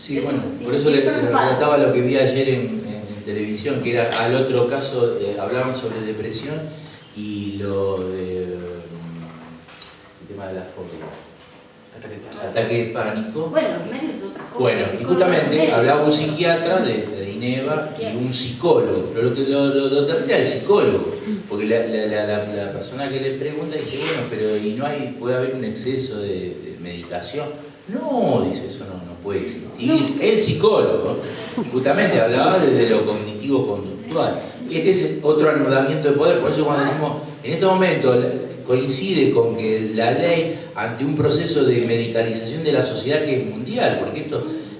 Sí, bueno, por eso le relataba lo que vi ayer en televisión, que era al otro caso, hablaban sobre depresión y el tema de la fobia. Ataque de pánico. Bueno, primero es otra cosa. Bueno, y justamente hablaba un psiquiatra de INEVA y un psicólogo, pero lo termina el psicólogo, porque la persona que le pregunta dice, bueno, pero ¿y no puede haber un exceso de medicación? No, dice, eso no puede existir. El psicólogo, y justamente hablaba desde lo cognitivo-conductual. Este es otro anudamiento de poder, por eso cuando decimos, en este momento coincide con que la ley, ante un proceso de medicalización de la sociedad que es mundial, porque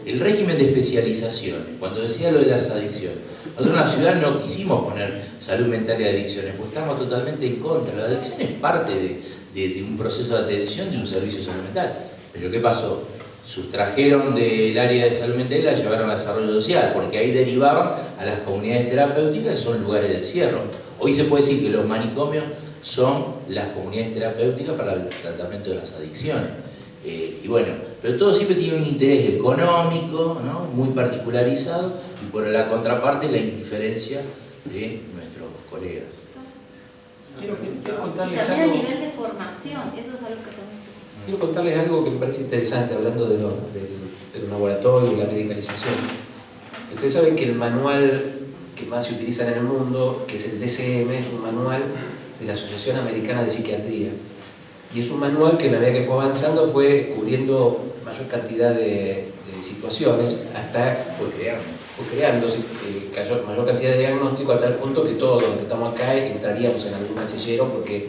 el régimen de especializaciones, cuando decía lo de las adicciones, nosotros en la ciudad no quisimos poner salud mental y adicciones, porque estamos totalmente en contra. La adicción es parte de un proceso de atención de un servicio de salud mental. Pero ¿qué pasó? Sustrajeron del área de salud mental y la llevaron a desarrollo social, porque ahí derivaban a las comunidades terapéuticas, que son lugares de encierro. Hoy se puede decir que los manicomios son las comunidades terapéuticas para el tratamiento de las adicciones. Y bueno, pero todo siempre tiene un interés económico, ¿no? Muy particularizado, y por la contraparte la indiferencia de nuestros colegas. Quiero contarles también algo. a nivel de formación, eso es algo que también... Quiero contarles algo que me parece interesante, hablando de los laboratorios y la medicalización. Ustedes saben que el manual que más se utiliza en el mundo, que es el DSM, es un manual de la Asociación Americana de Psiquiatría. Y es un manual que a medida que fue avanzando fue cubriendo mayor cantidad de situaciones, hasta fue creándose mayor cantidad de diagnósticos, a tal punto que todos los que estamos acá entraríamos en algún casillero, porque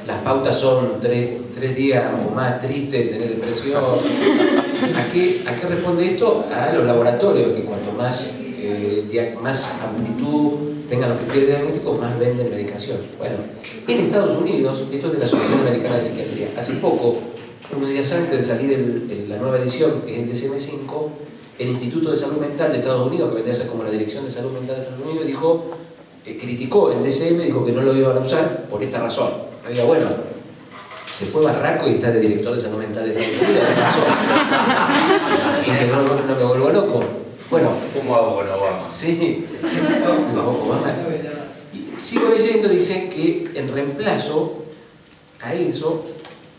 las pautas son tres días o más tristes de tener depresión. ¿A qué responde esto? A los laboratorios, que cuanto más amplitud tengan los criterios diagnósticos, más venden medicación. Bueno, en Estados Unidos, esto es de la Asociación Americana de Psiquiatría, hace poco, unos días antes de salir la nueva edición, que es el DSM-5, el Instituto de Salud Mental de Estados Unidos, que vendría a ser como la Dirección de Salud Mental de Estados Unidos, criticó el DSM, dijo que no lo iban a usar por esta razón. No diga, bueno, se fue Barraco y está de director de salud mental de Estados Unidos, ¿qué pasó? Y que no me vuelvo loco. Bueno, ¿cómo hago con Obama? Sí, Obama. Sigo leyendo, dice que en reemplazo a eso,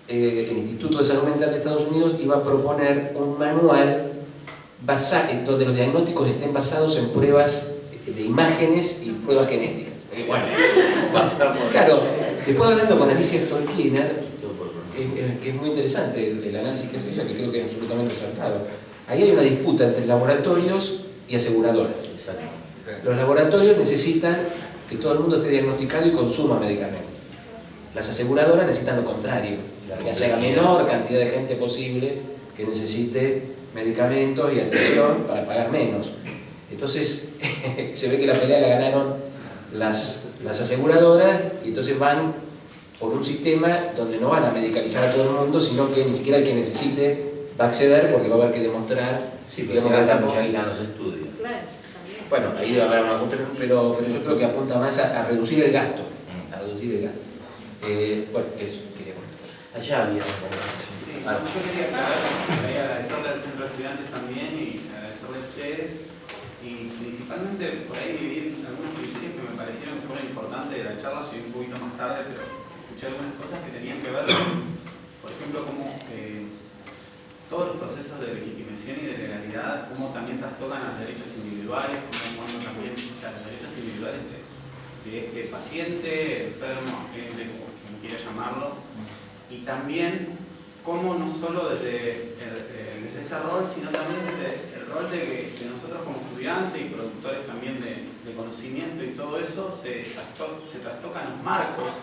el Instituto de Salud Mental de Estados Unidos iba a proponer un manual donde los diagnósticos estén basados en pruebas de imágenes y pruebas genéticas. Bueno, claro, después hablando con Alicia Stolkiner, que es muy interesante el análisis que hace ella, que creo que es absolutamente acertado. Ahí hay una disputa entre laboratorios y aseguradoras. Los laboratorios necesitan que todo el mundo esté diagnosticado y consuma medicamentos. Las aseguradoras necesitan lo contrario, que haya la menor cantidad de gente posible que necesite medicamentos y atención para pagar menos. Entonces, se ve que la pelea la ganaron las aseguradoras, y entonces van por un sistema donde no van a medicalizar a todo el mundo, sino que ni siquiera el que necesite va a acceder, porque va a haber que demostrar. Sí, pero se gasta mucha guita en los estudios. Claro, también. Bueno, ahí debe haber una, pero yo creo que apunta más a reducir el gasto. A reducir el gasto. Bueno, eso quería comentar. Allá había un momento. Sí, yo quería agradecerle al Centro de Estudiantes también y agradecerle a ustedes, y principalmente por ahí dividir algunos criterios que me parecieron que fueron importantes de la charla. Llegué un poquito más tarde, pero escuché algunas cosas que tenían que ver con, por ejemplo, cómo todos los procesos de legitimación y de legalidad, cómo también trastocan a los derechos individuales, cómo también, o sea, los derechos individuales de este paciente, enfermo, cliente, como quiera llamarlo, y también cómo no solo desde ese rol, sino también desde el rol de nosotros como estudiantes y productores también de conocimiento y todo eso, se trastocan los marcos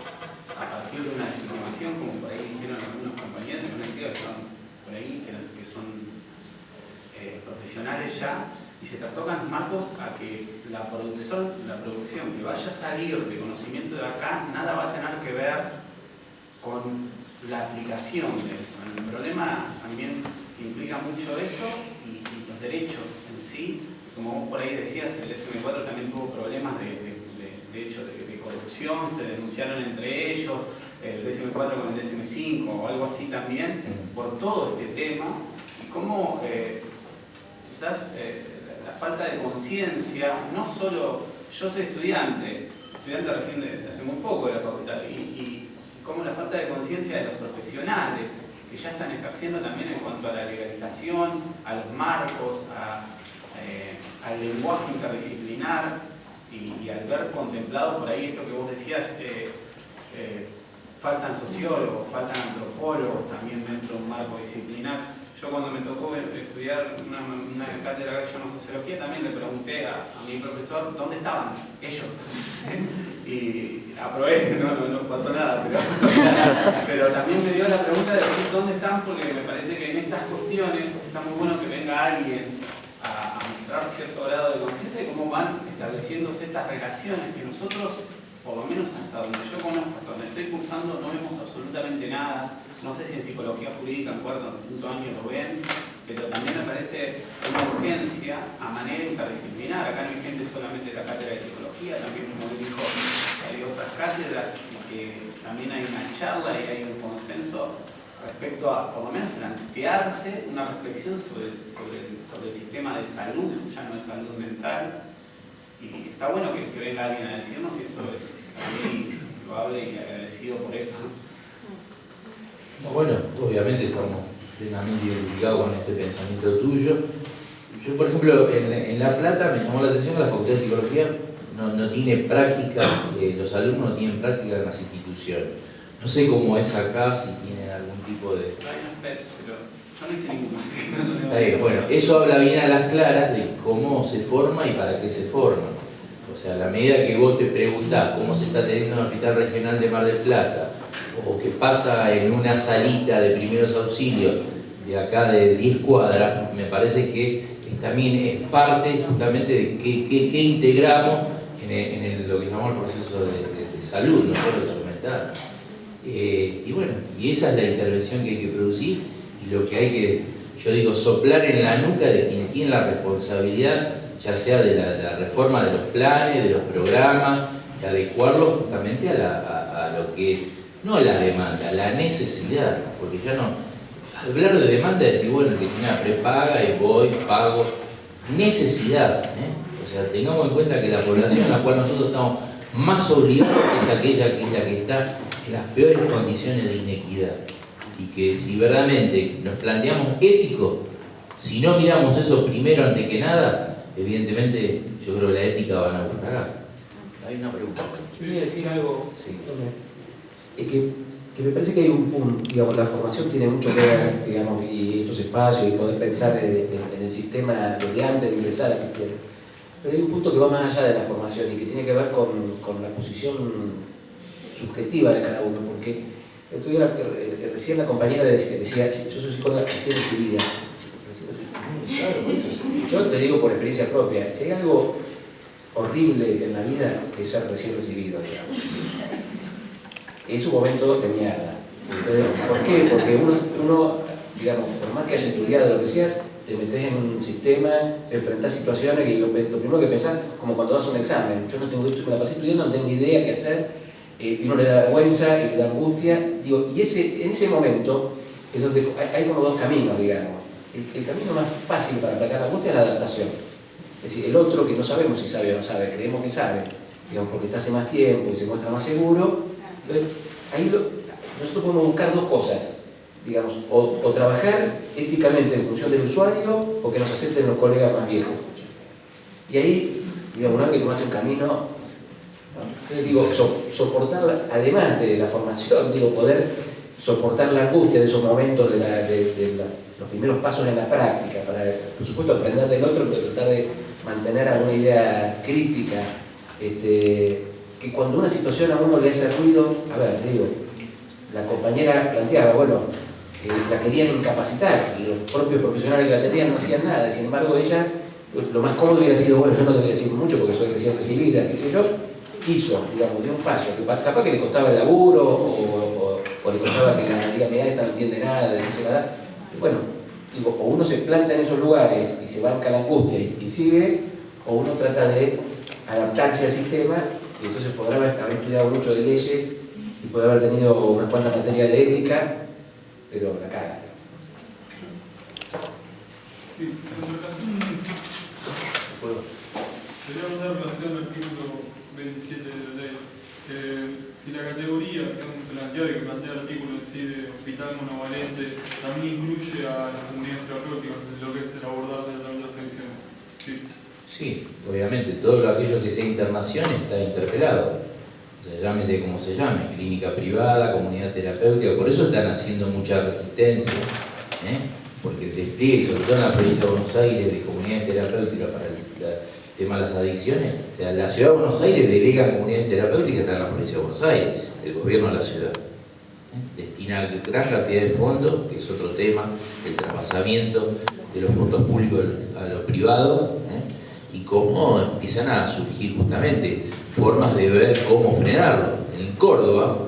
a partir de una legitimación, como por ahí dijeron algunos compañeros de una actividad que son por ahí, que son profesionales ya, y se trastocan los marcos a que la producción que vaya a salir de conocimiento de acá, nada va a tener que ver con la aplicación de eso. El problema también implica mucho eso, y los derechos en sí, como vos por ahí decías, el DSM-4 también tuvo problemas de corrupción, se denunciaron entre ellos, el DSM-4 con el DSM-5 o algo así también, por todo este tema, y cómo quizás la falta de conciencia, no solo, yo soy estudiante recién de hace muy poco de la facultad, y cómo la falta de conciencia de los profesionales que ya están ejerciendo también en cuanto a la legalización, a los marcos, al lenguaje interdisciplinar, y al ver contemplado por ahí esto que vos decías, faltan sociólogos, faltan antropólogos también dentro de un marco disciplinar. Yo cuando me tocó estudiar una cátedra que se llama Sociología, también le pregunté a mi profesor dónde estaban ellos. Y aprobé, no pasó nada, pero también me dio la pregunta de decir dónde están, porque me parece que en estas cuestiones está muy bueno que venga alguien a mostrar cierto grado de conciencia de cómo van estableciéndose estas relaciones que nosotros, por lo menos hasta donde yo conozco, hasta donde estoy cursando, no vemos absolutamente nada. No sé si en psicología jurídica en cuarto o quinto año lo ven, pero también me parece una urgencia a manera interdisciplinar. Acá no hay gente solamente de la cátedra de psicología, también como él dijo, hay otras cátedras y que también hay una charla y hay un consenso respecto a, por lo menos, plantearse una reflexión sobre el sistema de salud, ya no de salud mental. Y está bueno que venga alguien a decirnos, y eso es también loable y agradecido por eso. Bueno, obviamente estamos plenamente identificados con este pensamiento tuyo. Yo, por ejemplo, en La Plata me llamó la atención que la Facultad de Psicología no tiene práctica, los alumnos no tienen práctica en las instituciones. No sé cómo es acá, si tienen algún tipo de... Hay unos PEPs, pero yo no hice ninguno. Está bien, bueno, eso habla bien a las claras de cómo se forma y para qué se forma. O sea, a la medida que vos te preguntás cómo se está teniendo en el Hospital Regional de Mar del Plata, o qué pasa en una salita de primeros auxilios de acá de 10 cuadras, me parece que también es parte justamente de qué integramos en lo que llamamos el proceso de salud, no solo de salud mental. Y bueno, y esa es la intervención que hay que producir, y lo que hay que, yo digo, soplar en la nuca de quienes tienen la responsabilidad, ya sea de la reforma de los planes, de los programas, de adecuarlos justamente a lo que, no la demanda, la necesidad, porque ya no, hablar de demanda es decir, bueno, que tiene una prepaga y voy, pago, necesidad, o sea, tengamos en cuenta que la población a la cual nosotros estamos más obligados es aquella que es la que está en las peores condiciones de inequidad, y que si verdaderamente nos planteamos ético, si no miramos eso primero antes que nada, evidentemente yo creo que la ética va a naufragar. Hay una pregunta. Quería decir algo, sí, que me parece que hay un punto, digamos, la formación tiene mucho que ver, digamos, y estos espacios, y poder pensar en el sistema desde antes de ingresar al sistema. Pero hay un punto que va más allá de la formación y que tiene que ver con la posición subjetiva de cada uno, porque recién la compañera decía, yo soy psicóloga recién recibida. Yo te digo por experiencia propia, si hay algo horrible en la vida es ser recién recibido, digamos. Es un momento de mierda. ¿Por qué? Porque uno, digamos, por más que haya estudiado lo que sea, te metes en un sistema, te enfrentás situaciones y lo primero que pensás, como cuando das un examen, yo no tengo, me la pasé estudiando, no tengo idea qué hacer, y uno le da vergüenza y le da angustia, digo, y en ese momento es donde hay como dos caminos, digamos. El camino más fácil para atacar la angustia es la adaptación. Es decir, el otro que no sabemos si sabe o no sabe, creemos que sabe, digamos, porque está hace más tiempo y se muestra más seguro. Entonces, ahí nosotros podemos buscar dos cosas, digamos, o trabajar éticamente en función del usuario, o que nos acepten los colegas más viejos. Y ahí, digamos, una vez que tomaste un camino, ¿no? Entonces, digo, soportar, además de la formación, digo, poder soportar la angustia de esos momentos de los primeros pasos en la práctica, para, por supuesto, aprender del otro, pero tratar de mantener alguna idea crítica, que cuando una situación a uno le hace ruido, a ver, digo, la compañera planteaba, bueno, la querían incapacitar, y los propios profesionales que la atendían no hacían nada, sin embargo ella, lo más cómodo hubiera sido, bueno, yo no te voy a decir mucho porque soy recién recibida, qué sé yo, hizo, digamos, dio un paso, que capaz que le costaba el laburo, o le costaba que la diga, mira, esta no entiende nada, de qué se la da. Bueno, digo, o uno se planta en esos lugares y se banca la angustia y sigue, o uno trata de adaptarse al sistema, y entonces podrá haber estudiado mucho de leyes y puede haber tenido unas cuantas materias de ética, pero la cara. Sí, en relación, queríamos dar relación al artículo 27 de la ley. Si la categoría que hemos planteado y que plantea el artículo en sí de hospital monovalente también incluye a las comunidades terapéuticas en lo que es el abordaje de las secciones. Sí. Sí, obviamente, todo aquello que sea internación está interpelado. O sea, llámese como se llame, clínica privada, comunidad terapéutica, por eso están haciendo mucha resistencia, porque el despliegue, sobre todo en la provincia de Buenos Aires, de comunidades terapéuticas para el tema de las adicciones, o sea, la ciudad de Buenos Aires delega comunidades terapéuticas, está en la provincia de Buenos Aires, el gobierno de la ciudad. Destina gran cantidad de fondos, que es otro tema, el traspasamiento de los fondos públicos a los privados, y cómo empiezan a surgir justamente formas de ver cómo frenarlo. En Córdoba,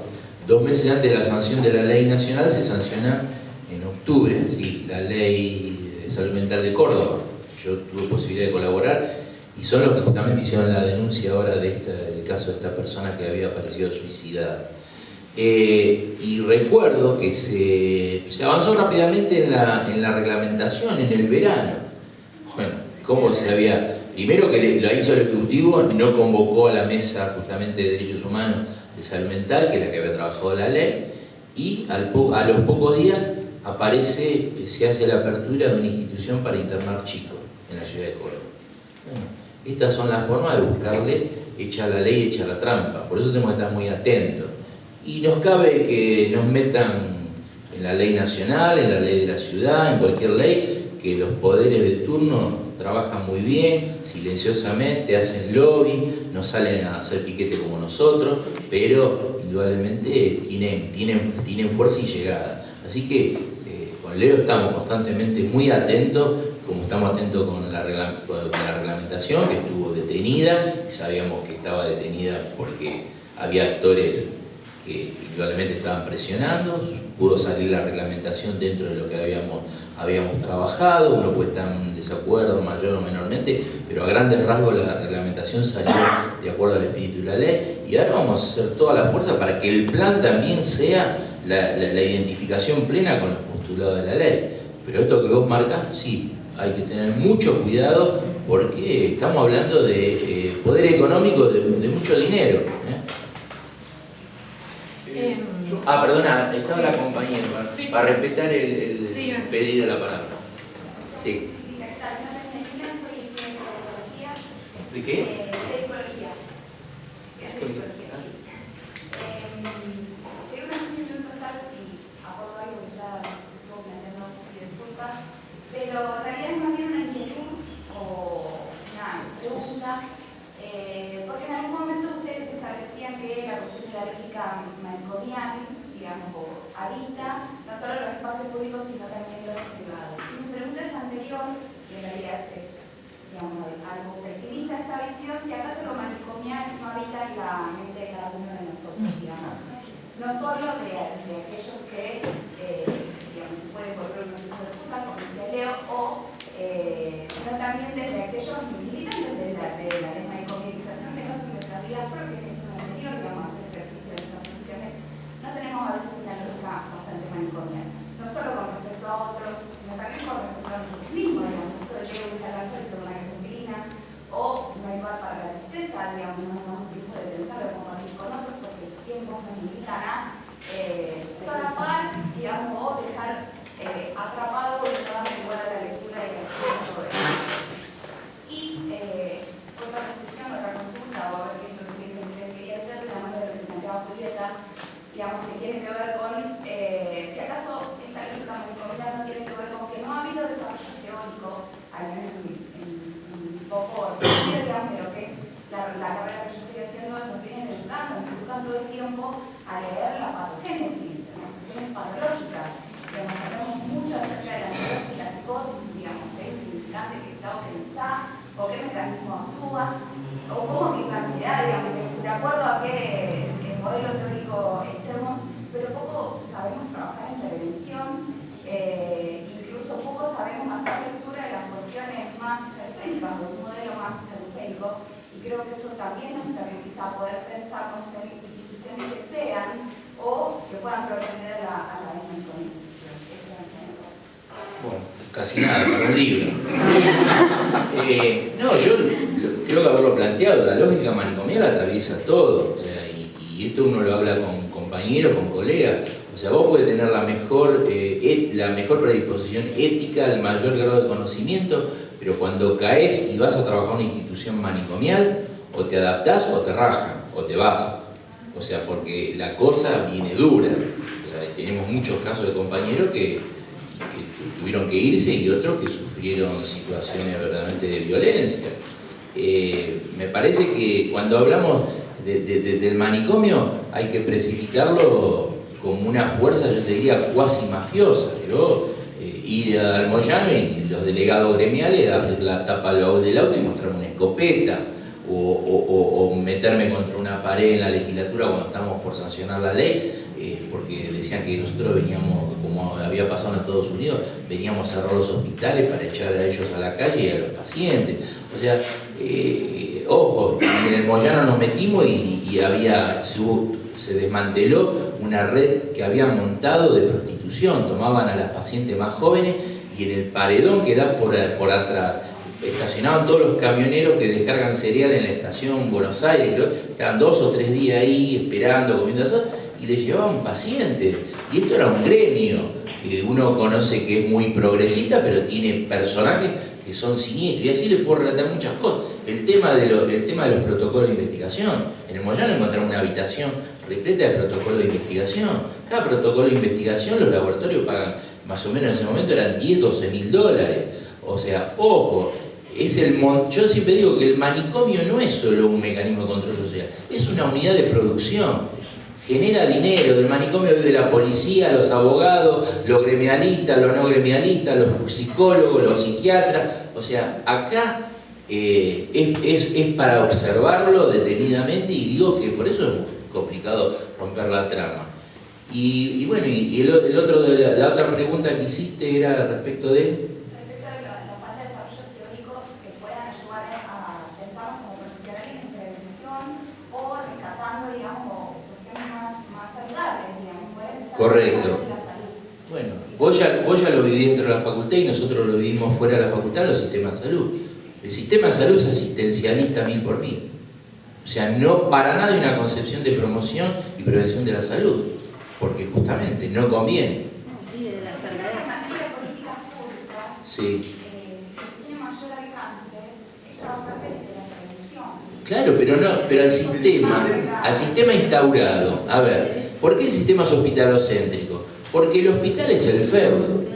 2 meses antes de la sanción de la ley nacional, se sanciona en octubre, ¿sí?, la ley de salud mental de Córdoba. Yo tuve posibilidad de colaborar y son los que justamente hicieron la denuncia ahora del caso de esta persona que había aparecido suicidada. Y recuerdo que se avanzó rápidamente en la reglamentación en el verano. Bueno, ¿cómo se había...? Primero que lo hizo el Ejecutivo, no convocó a la Mesa justamente de Derechos Humanos de Salud Mental, que es la que había trabajado la ley, y a los pocos días se hace la apertura de una institución para internar chicos en la ciudad de Córdoba. Bueno, estas son las formas de buscarle, echa la ley, echa la trampa, por eso tenemos que estar muy atentos. Y nos cabe que nos metan en la ley nacional, en la ley de la ciudad, en cualquier ley, que los poderes de turno trabajan muy bien, silenciosamente, hacen lobby, no salen a hacer piquete como nosotros, pero indudablemente tienen fuerza y llegada. Así que con Leo estamos constantemente muy atentos, como estamos atentos con la reglamentación, que estuvo detenida, y sabíamos que estaba detenida porque había actores que indudablemente estaban presionando. Pudo salir la reglamentación dentro de lo que habíamos trabajado, uno puede estar en desacuerdo mayor o menormente, pero a grandes rasgos la reglamentación salió de acuerdo al espíritu de la ley, y ahora vamos a hacer toda la fuerza para que el plan también sea la identificación plena con los postulados de la ley. Pero esto que vos marcas, sí, hay que tener mucho cuidado porque estamos hablando de poder económico de mucho dinero. Perdona, estaba la compañera para respetar el pedido de la palabra. Sí. ¿De qué? Psicología. Llegué a una conclusión total y aporto algo que ya estuvo planteando, pido disculpas, pero en realidad es más bien una inquietud o una pregunta, porque en algún momento ustedes establecían que la cuestión de la lógica manicomial, digamos, habita no solo los espacios públicos, sino también los privados. Y mi pregunta es anterior, y en realidad es digamos, algo pesimista esta visión, si acaso lo manicomial no habita en la mente de cada uno de nosotros, digamos. No solo de aquellos que, digamos, se pueden volver unos hijos de puta, como decía Leo, sino también desde aquellos militantes de la desmanicomialización, se caso en nuestras vidas propias, que es un anterior, digamos, hacer ejercicio de estas funciones. No tenemos a veces una lógica bastante manicomial, no solo con respecto a otros, sino también con respecto a nosotros mismos, digamos, esto de que gusta la suerte de una argentina, o no hay lugar para la tristeza, digamos, no tenemos tiempo de pensar o compartir con otros, porque el tiempo nos invitan a solapar, digamos, o dejar atrapado y no dar lugar a la lectura y a la todo eso. Y otra reflexión, otra consulta, o a ver qué es lo que ustedes quería hacer, de la manera de lo que se planteaba Julieta, digamos, que tiene que ver con, si acaso esta lógica manicomial no tiene que ver con que no ha habido desarrollos teóricos, al menos en un poco, digamos, de lo que es la carrera que yo estoy haciendo, nos vienen educando todo el tiempo a leer la patogénesis, las cuestiones patológicas. Digamos, sabemos mucho acerca de la neurosis y la psicosis, digamos, ¿es significante que está o que no está, o qué mecanismo actúa, o cómo que la ansiedad, digamos, de acuerdo a qué modelo teórico estemos, pero poco sabemos trabajar en prevención, incluso poco sabemos hacer lectura de las cuestiones más esotéricas, de un modelo más esotérico, y creo que eso también nos permite poder pensarnos en instituciones que sean o que puedan propender a la desmanicomialización. Bueno, casi nada, para un libro. No, yo creo que haberlo planteado, la lógica manicomial atraviesa todo, o sea, y esto uno lo habla con compañeros, con colegas. O sea, vos podés tener la mejor predisposición ética, el mayor grado de conocimiento, pero cuando caes y vas a trabajar en una institución manicomial, o te adaptás o te rajan, o te vas. O sea, porque la cosa viene dura. O sea, tenemos muchos casos de compañeros que tuvieron que irse y otros que sufrieron situaciones verdaderamente de violencia. Me parece que cuando hablamos del manicomio hay que precipitarlo como una fuerza, yo te diría, cuasi mafiosa. Yo ir al Moyano y los delegados gremiales abrir la tapa del baúl del auto y mostrarme una escopeta, o meterme contra una pared en la legislatura cuando estábamos por sancionar la ley, porque decían que nosotros veníamos, como había pasado en Estados Unidos, veníamos a cerrar los hospitales para echar a ellos a la calle y a los pacientes. O sea, ojo, en el Moyano nos metimos y se desmanteló una red que habían montado de prostitución. Tomaban a las pacientes más jóvenes y en el paredón que da por atrás estacionaban todos los camioneros que descargan cereal en la estación Buenos Aires, estaban 2 o 3 días ahí esperando, comiendo eso, y les llevaban pacientes. Y esto era un gremio que uno conoce que es muy progresista, pero tiene personajes que son siniestros, y así les puedo relatar muchas cosas. El tema de los protocolos de investigación. En el Moyano encontramos una habitación repleta de protocolos de investigación. Cada protocolo de investigación los laboratorios pagan, más o menos en ese momento eran 10, 12 mil dólares. O sea, ojo, yo siempre digo que el manicomio no es solo un mecanismo de control social, es una unidad de producción. Genera dinero, del manicomio vive la policía, los abogados, los gremialistas, los no gremialistas, los psicólogos, los psiquiatras. O sea, acá es para observarlo detenidamente, y digo que por eso es complicado romper la trama. Y bueno, la otra pregunta que hiciste era respecto de... la falta de desarrollos teóricos que puedan ayudar a pensar como profesionales en prevención o rescatando, digamos, cuestiones más saludables, digamos, poder empezar Correcto. a la salud. Bueno, vos ya lo vivís dentro de la facultad y nosotros lo vivimos fuera de la facultad, los sistemas de salud. El sistema de salud es asistencialista 1000 por 1000. O sea, no para nada hay una concepción de promoción y prevención de la salud, porque justamente no conviene. Sí, de la enfermedad. En materia de políticas públicas, Sí. que tiene mayor alcance, es trabajar desde la prevención. Claro, pero al sistema instaurado. A ver, ¿por qué el sistema es hospitalocéntrico? Porque el hospital es el feudo.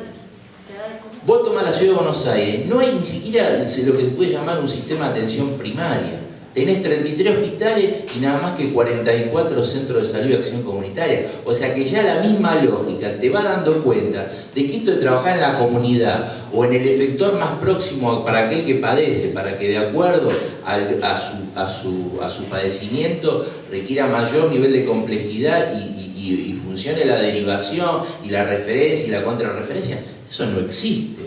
Vos tomás la ciudad de Buenos Aires, no hay ni siquiera lo que se puede llamar un sistema de atención primaria. Tenés 33 hospitales y nada más que 44 centros de salud y acción comunitaria. O sea que ya la misma lógica te va dando cuenta de que esto de trabajar en la comunidad o en el efector más próximo para aquel que padece, para que de acuerdo a su padecimiento requiera mayor nivel de complejidad y funcione la derivación y la referencia y la contrarreferencia, eso no existe.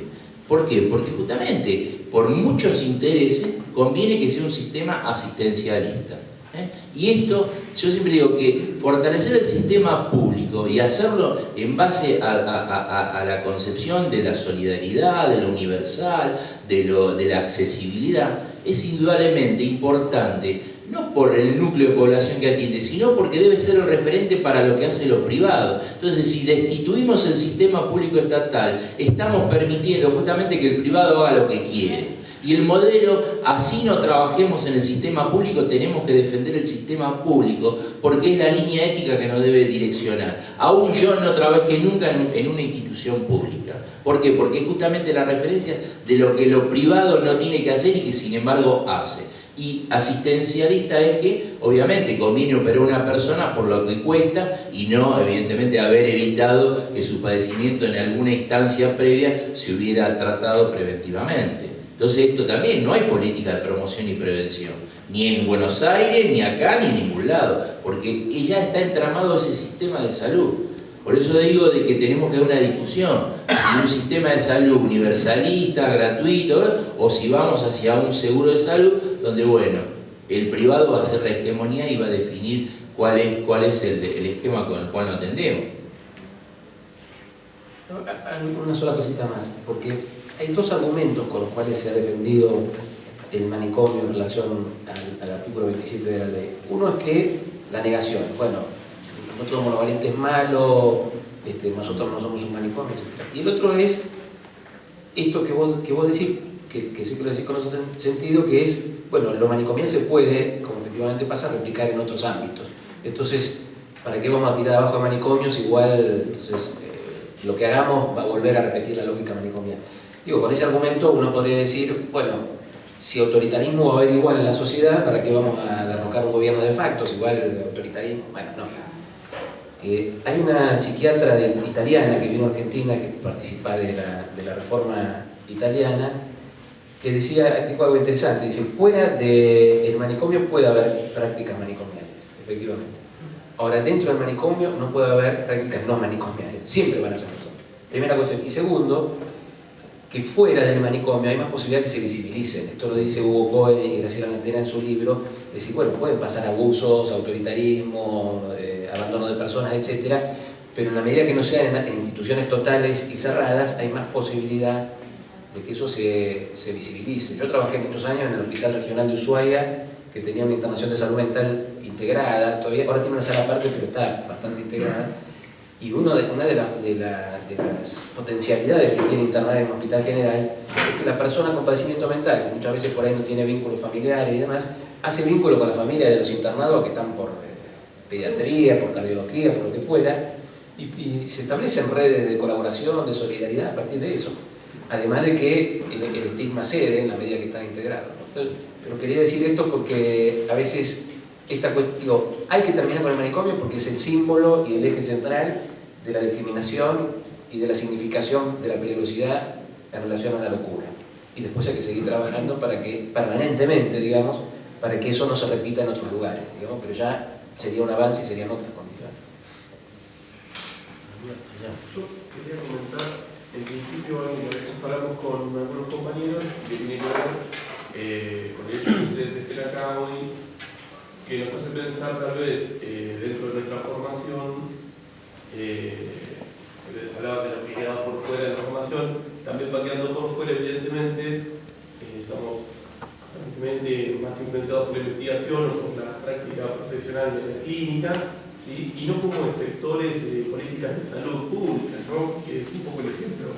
¿Por qué? Porque justamente por muchos intereses conviene que sea un sistema asistencialista. Y esto, yo siempre digo que fortalecer el sistema público y hacerlo en base a la concepción de la solidaridad, de lo universal, de la accesibilidad, es indudablemente importante, no por el núcleo de población que atiende, sino porque debe ser el referente para lo que hace lo privado. Entonces, si destituimos el sistema público estatal, estamos permitiendo justamente que el privado haga lo que quiere. Y el modelo, así no trabajemos en el sistema público, tenemos que defender el sistema público, porque es la línea ética que nos debe direccionar. Aún yo no trabajé nunca en una institución pública. ¿Por qué? Porque es justamente la referencia de lo que lo privado no tiene que hacer y que sin embargo hace. Y asistencialista es que, obviamente, conviene operar a una persona por lo que cuesta y no, evidentemente, haber evitado que su padecimiento en alguna instancia previa se hubiera tratado preventivamente. Entonces, esto también, no hay política de promoción y prevención, ni en Buenos Aires, ni acá, ni en ningún lado, porque ya está entramado ese sistema de salud. Por eso digo de que tenemos que dar una discusión, si un sistema de salud universalista, gratuito, o si vamos hacia un seguro de salud, donde, bueno, el privado va a hacer la hegemonía y va a definir cuál es el esquema con el cual nos atendemos. Una sola cosita más, porque hay dos argumentos con los cuales se ha defendido el manicomio en relación al artículo 27 de la ley. Uno es que la negación, bueno, nosotros monovalente es malo, nosotros no somos un manicomio, etc. Y el otro es esto que vos decís, que sí que lo decís con otro sentido, que es, bueno, lo manicomial se puede, como efectivamente pasa, replicar en otros ámbitos. Entonces, ¿para qué vamos a tirar abajo de manicomios? Igual, entonces, lo que hagamos va a volver a repetir la lógica manicomial. Digo, con ese argumento uno podría decir, bueno, si autoritarismo va a haber igual en la sociedad, ¿para qué vamos a derrocar un gobierno de facto? Si igual el autoritarismo, bueno, no. Hay una psiquiatra italiana que vino a Argentina, que participa de la reforma italiana, que decía, dijo algo interesante, dice, fuera del manicomio puede haber prácticas manicomiales, efectivamente. Ahora, dentro del manicomio no puede haber prácticas no manicomiales, siempre van a ser manicomios. Primera cuestión. Y segundo, que fuera del manicomio hay más posibilidad que se visibilicen. Esto lo dice Hugo Cohen y Graciela Nantera en su libro. Es decir, bueno, pueden pasar abusos, autoritarismo, abandono de personas, etc. Pero en la medida que no sean en instituciones totales y cerradas, hay más posibilidad de que eso se visibilice. Yo trabajé muchos años en el Hospital Regional de Ushuaia, que tenía una internación de salud mental integrada, ahora tiene una sala aparte, pero está bastante integrada. Y una de las potencialidades que tiene internar en un hospital general es que la persona con padecimiento mental, que muchas veces por ahí no tiene vínculos familiares y demás, hace vínculo con la familia de los internados que están por pediatría, por cardiología, por lo que fuera, y se establecen redes de colaboración, de solidaridad a partir de eso. Además de que el estigma cede en la medida que están integrados, ¿no? Pero quería decir esto porque a veces hay que terminar con el manicomio porque es el símbolo y el eje central de la discriminación y de la significación de la peligrosidad en relación a la locura. Y después hay que seguir trabajando para que, permanentemente, digamos, para que eso no se repita en otros lugares, digamos, pero ya sería un avance y serían otras condiciones. Yo quería comentar, en principio, hablamos con algunos compañeros que tiene que ver con el hecho que ustedes estén acá hoy, que nos hace pensar tal vez dentro de nuestra formación, hablaba de lo que queda por fuera de la formación, también va quedando por fuera, evidentemente, estamos aparentemente más influenciados por la investigación o por la práctica profesional de la clínica, ¿sí? Y no como efectores de políticas de salud pública, ¿no? Que es un poco el ejemplo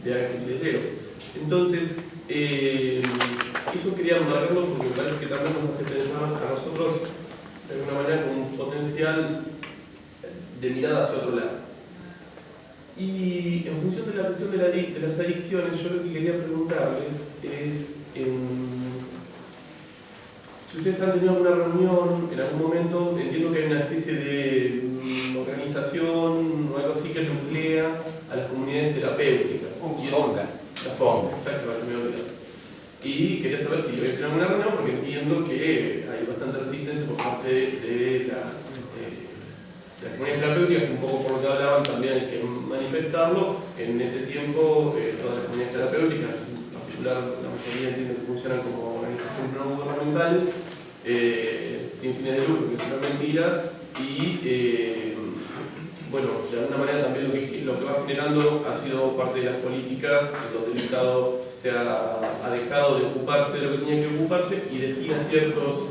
de Ángel Letero. Entonces, eso quería marcarlo porque me parece que también nos hace pensar a nosotros de alguna manera con un potencial de mirada hacia otro lado. Y en función de la cuestión de las adicciones, yo lo que quería preguntarles es si ustedes han tenido alguna reunión en algún momento. Entiendo que hay una especie de organización o algo así que nuclea a las comunidades terapéuticas. La FONGA, exacto, me he olvidado. Y quería saber si había tenido alguna reunión porque entiendo que hay bastante resistencia por parte de las comunidades terapéuticas, que un poco por lo que hablaban también hay que manifestarlo. En este tiempo, todas las comunidades terapéuticas, en particular la mayoría entiendo que funcionan como organizaciones no gubernamentales, sin fines de lucro, que es una mentira, y bueno, de alguna manera también lo que va generando ha sido parte de las políticas en donde el Estado ha dejado de ocuparse de lo que tenía que ocuparse y destina ciertos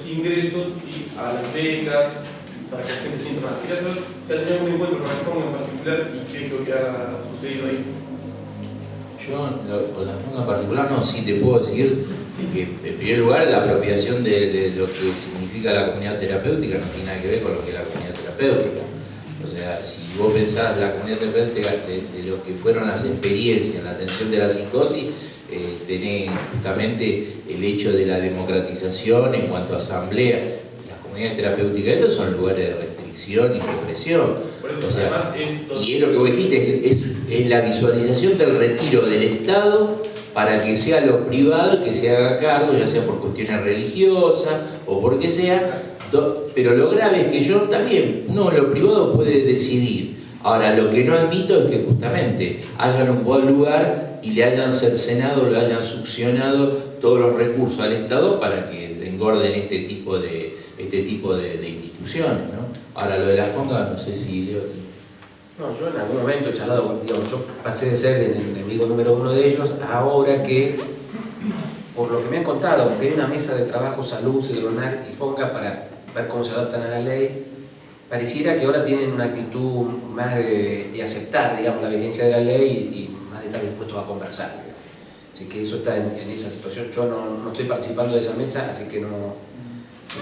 ingresos a las becas para que la gente sienta más. Quería saber si ha tenido algún encuentro con la FONGA en particular y qué es lo que ha sucedido ahí. Yo, con la FONGA en particular, no, sí te puedo decir que, en primer lugar, la apropiación de lo que significa la comunidad terapéutica no tiene nada que ver con lo que es la comunidad terapéutica. O sea, si vos pensás la comunidad terapéutica de lo que fueron las experiencias en la atención de la psicosis, tenés justamente el hecho de la democratización en cuanto a asamblea. Las comunidades terapéuticas, estos son lugares de restricción y represión. O sea, y es lo que vos dijiste, es la visualización del retiro del Estado para que sea lo privado que se haga cargo, ya sea por cuestiones religiosas o por qué sea. Pero lo grave es que yo también, uno en lo privado puede decidir. Ahora, lo que no admito es que justamente hayan ocupado el lugar y le hayan cercenado, le hayan succionado todos los recursos al Estado para que engorden este tipo de instituciones, ¿no? Ahora, lo de las FONGA, no sé si Leo... No, yo en algún momento he charlado, digamos, yo pasé de ser el enemigo número 1 de ellos, ahora que, por lo que me han contado, porque hay una mesa de trabajo, Salud, Cedronar y Fonca para ver cómo se adaptan a la ley, pareciera que ahora tienen una actitud más de aceptar, digamos, la vigencia de la ley y más de estar dispuestos a conversar, digamos. Así que eso está en esa situación. Yo no estoy participando de esa mesa, así que no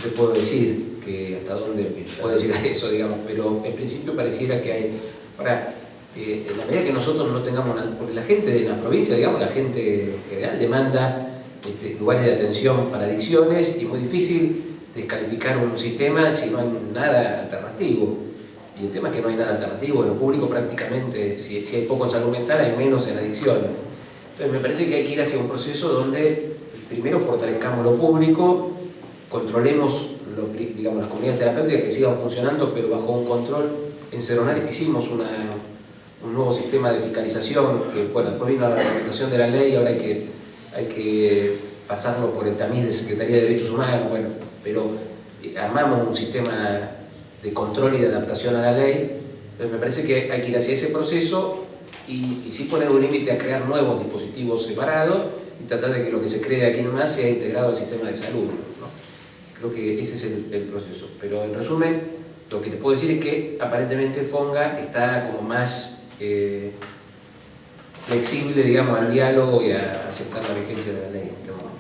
te puedo decir que hasta dónde puede llegar eso, digamos, pero en principio pareciera que hay... Ahora, en la medida que nosotros no tengamos... Porque la gente de la provincia, digamos, la gente en general demanda lugares de atención para adicciones y es muy difícil descalificar un sistema si no hay nada alternativo. Y el tema es que no hay nada alternativo. En lo público prácticamente, si hay poco en salud mental, hay menos en adicciones. Entonces me parece que hay que ir hacia un proceso donde primero fortalezcamos lo público, controlemos digamos, las comunidades terapéuticas que sigan funcionando, pero bajo un control. En Cedronar hicimos un nuevo sistema de fiscalización, que bueno, después vino la reglamentación de la ley, ahora hay que pasarlo por el tamiz de Secretaría de Derechos Humanos, bueno, pero armamos un sistema de control y de adaptación a la ley. Entonces me parece que hay que ir hacia ese proceso y sí poner un límite a crear nuevos dispositivos separados y tratar de que lo que se cree aquí nomás sea integrado al sistema de salud, ¿no? Creo que ese es el proceso. Pero en resumen, lo que te puedo decir es que aparentemente Fonga está como más flexible, digamos, al diálogo y a aceptar la vigencia de la ley en este momento.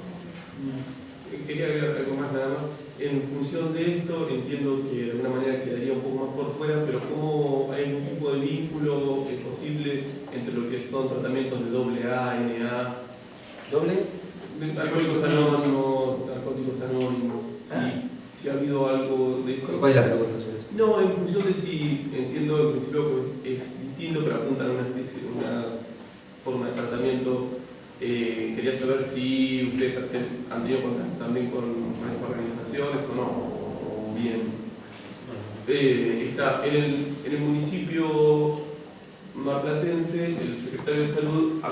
Quería agregar algo más nada más. En función de esto, entiendo que de alguna manera quedaría un poco más por fuera, pero ¿cómo hay un tipo de vínculo posible entre lo que son tratamientos de AA, NA? ¿Doble? Alcohólicos Anónimos. Si ha habido algo de esto. ¿Cuál es la pregunta sobre eso? No, en función de si, entiendo en principio que es distinto, pero apuntan a una forma de tratamiento. Quería saber si ustedes han tenido contacto también con estas organizaciones o no, o bien. Está en el municipio marplatense, el secretario de Salud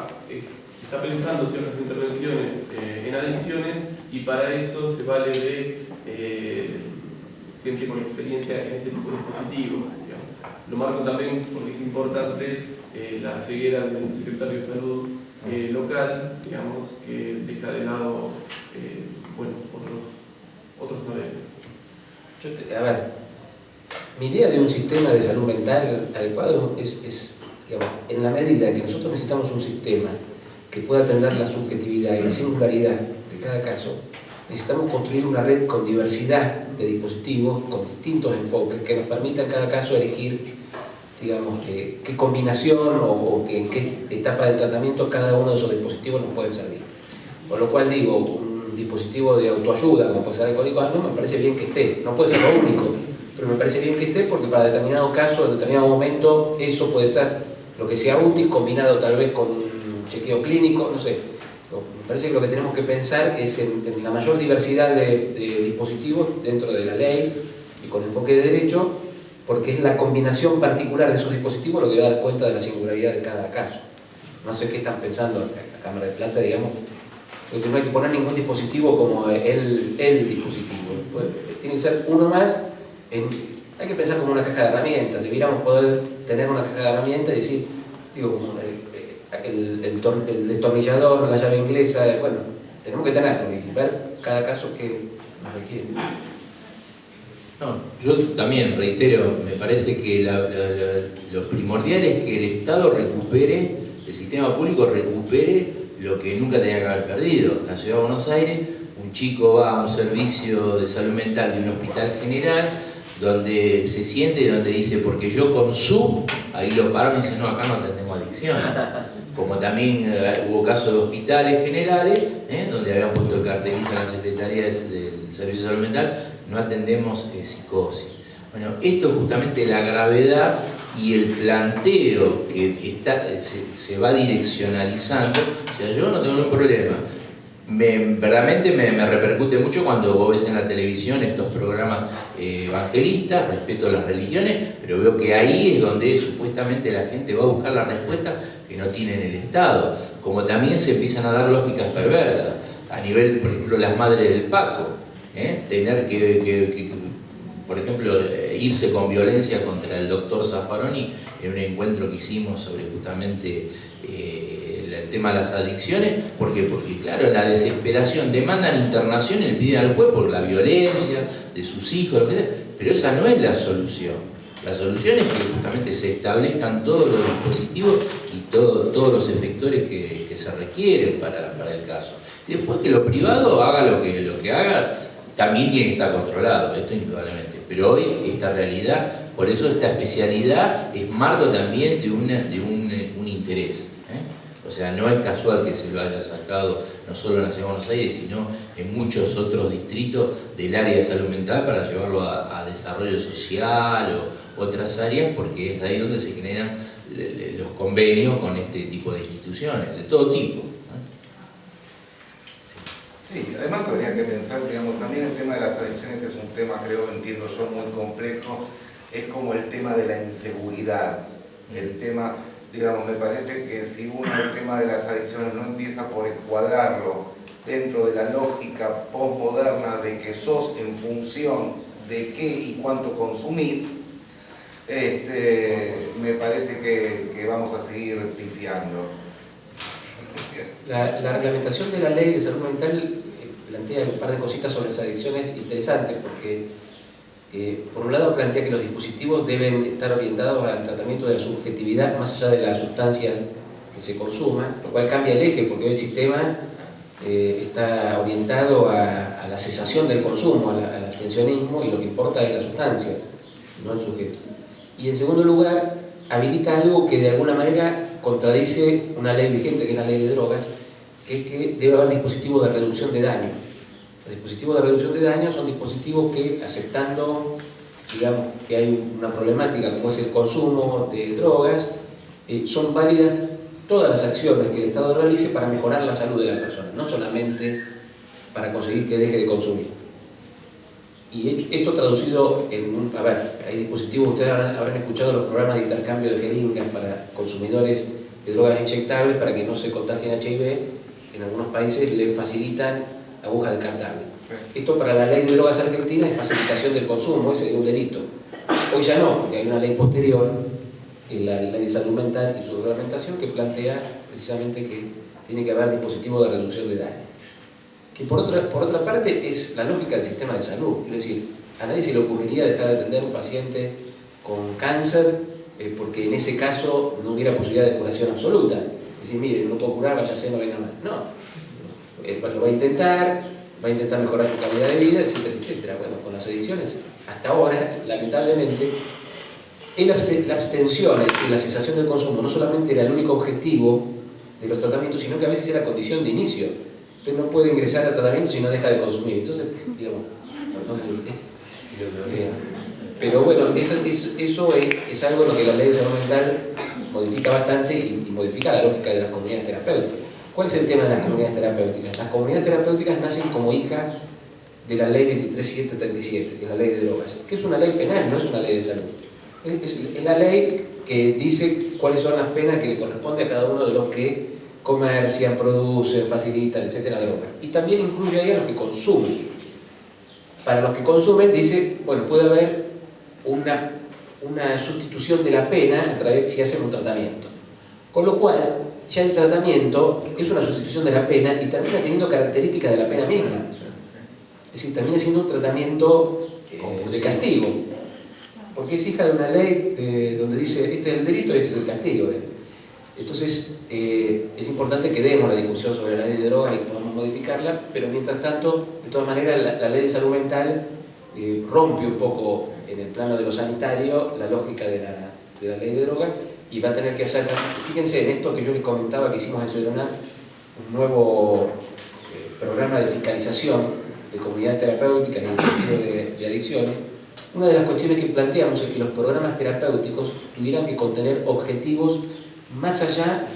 está pensando ciertas intervenciones en adicciones y para eso se vale de gente con experiencia en este tipo de dispositivos. Digamos. Lo marco también porque es importante la ceguera del secretario de Salud local, digamos, que deja de lado bueno, otros saberes. A ver, mi idea de un sistema de salud mental adecuado es digamos, en la medida que nosotros necesitamos un sistema que pueda atender la subjetividad y la singularidad de cada caso, necesitamos construir una red con diversidad de dispositivos, con distintos enfoques, que nos permita en cada caso elegir, digamos, qué combinación o en qué etapa del tratamiento cada uno de esos dispositivos nos puede servir. Por lo cual digo, un dispositivo de autoayuda, como puede ser Alcohólicos Anónimos, me parece bien que esté. No puede ser lo único, pero me parece bien que esté porque para determinado caso, en determinado momento, eso puede ser lo que sea útil, combinado tal vez con un chequeo clínico, no sé. Me parece que lo que tenemos que pensar es en la mayor diversidad de dispositivos dentro de la ley y con enfoque de derecho, porque es la combinación particular de esos dispositivos lo que va a dar cuenta de la singularidad de cada caso. No sé qué están pensando en la Cámara de Plata, digamos, porque no hay que poner ningún dispositivo como el dispositivo. Pues, tiene que ser uno más. Hay que pensar como una caja de herramientas. Debiéramos poder tener una caja de herramientas y decir, digo, como el destornillador, la llave inglesa, bueno, tenemos que tenerlo y ver cada caso que nos requiere. No, yo también reitero, me parece que lo primordial es que el Estado recupere, el sistema público recupere lo que nunca tenía que haber perdido. En la Ciudad de Buenos Aires, un chico va a un servicio de salud mental de un hospital general, donde se siente y donde dice, porque yo consumo, ahí lo paran y dicen, no, acá no atendemos adicciones. Como también hubo casos de hospitales generales, donde habían puesto el cartelito en la Secretaría del Servicio de Salud Mental, no atendemos psicosis. Bueno, esto es justamente la gravedad y el planteo que se va direccionalizando. O sea, yo no tengo ningún problema. Verdaderamente me repercute mucho cuando vos ves en la televisión estos programas evangelistas, respeto a las religiones, pero veo que ahí es donde supuestamente la gente va a buscar la respuesta que no tiene en el Estado. Como también se empiezan a dar lógicas perversas, a nivel, por ejemplo, las madres del Paco, tener que por ejemplo, irse con violencia contra el doctor Zaffaroni en un encuentro que hicimos sobre justamente el tema de las adicciones. ¿Por qué? Porque claro, en la desesperación demandan internación y le piden al juez por la violencia de sus hijos, lo que sea, pero esa no es la solución. La solución es que justamente se establezcan todos los dispositivos y todos los efectores que se requieren para el caso. Y después que lo privado haga lo que haga, también tiene que estar controlado, esto indudablemente. Pero hoy esta realidad, por eso esta especialidad es marco también de un interés. O sea, no es casual que se lo haya sacado no solo en la Ciudad de Buenos Aires, sino en muchos otros distritos del área de salud mental para llevarlo a desarrollo social o otras áreas, porque es ahí donde se generan los convenios con este tipo de instituciones, de todo tipo. Sí, además habría que pensar, digamos, también el tema de las adicciones es un tema, entiendo yo, muy complejo, es como el tema de la inseguridad, el tema, digamos, me parece que si uno el tema de las adicciones no empieza por encuadrarlo dentro de la lógica postmoderna de que sos en función de qué y cuánto consumís, me parece que vamos a seguir pifiando. La reglamentación de la ley de salud mental plantea un par de cositas sobre las adicciones interesantes, porque por un lado plantea que los dispositivos deben estar orientados al tratamiento de la subjetividad más allá de la sustancia que se consuma, lo cual cambia el eje, porque hoy el sistema está orientado a la cesación del consumo, al abstencionismo, y lo que importa es la sustancia, no el sujeto. Y en segundo lugar, habilita algo que de alguna manera contradice una ley vigente, que es la ley de drogas, que es que debe haber dispositivos de reducción de daño. Los dispositivos de reducción de daño son dispositivos que, aceptando, digamos, que hay una problemática como es el consumo de drogas, son válidas todas las acciones que el Estado realice para mejorar la salud de la persona, no solamente para conseguir que deje de consumir. Y esto traducido en a ver, hay dispositivos, ustedes habrán escuchado los programas de intercambio de jeringas para consumidores de drogas inyectables para que no se contagien HIV. En algunos países le facilitan agujas descartables. Esto para la ley de drogas argentina es facilitación del consumo, ese es un delito. Hoy ya no, porque hay una ley posterior, la ley de salud mental y su reglamentación, que plantea precisamente que tiene que haber dispositivos de reducción de daño. Que por otra parte es la lógica del sistema de salud. Quiero decir, a nadie se le ocurriría dejar de atender a un paciente con cáncer porque en ese caso no hubiera posibilidad de curación absoluta. Es decir, mire, no puedo curar, váyase, no venga más. No. Lo va a intentar mejorar su calidad de vida, etcétera, etcétera. Bueno, con las adicciones, hasta ahora, lamentablemente, la abstención y la cesación del consumo no solamente era el único objetivo de los tratamientos, sino que a veces era condición de inicio. Usted no puede ingresar al tratamiento si no deja de consumir. Entonces, digamos, pero bueno, eso es algo en lo que la ley de salud mental modifica bastante y modifica la lógica de las comunidades terapéuticas. ¿Cuál es el tema de las comunidades terapéuticas? Las comunidades terapéuticas nacen como hija de la ley 23737, que es la ley de drogas, que es una ley penal, no es una ley de salud. Es la ley que dice cuáles son las penas que le corresponde a cada uno de los que comercian, producen, facilitan, etcétera, drogas. Y también incluye ahí a los que consumen. Para los que consumen dice, bueno, puede haber una sustitución de la pena a través si hacen un tratamiento. Con lo cual, ya el tratamiento es una sustitución de la pena y termina teniendo características de la pena misma. Es decir, termina siendo un tratamiento de castigo. Porque es hija de una ley donde dice, este es el delito y este es el castigo. Entonces, es importante que demos la discusión sobre la ley de drogas y que podamos modificarla, pero mientras tanto, de todas maneras, la ley de salud mental rompe un poco en el plano de lo sanitario la lógica de la ley de drogas y va a tener que hacer, fíjense en esto que yo les comentaba que hicimos en Cedronar, un nuevo programa de fiscalización de comunidades terapéuticas y de adicciones. Una de las cuestiones que planteamos es que los programas terapéuticos tuvieran que contener objetivos más allá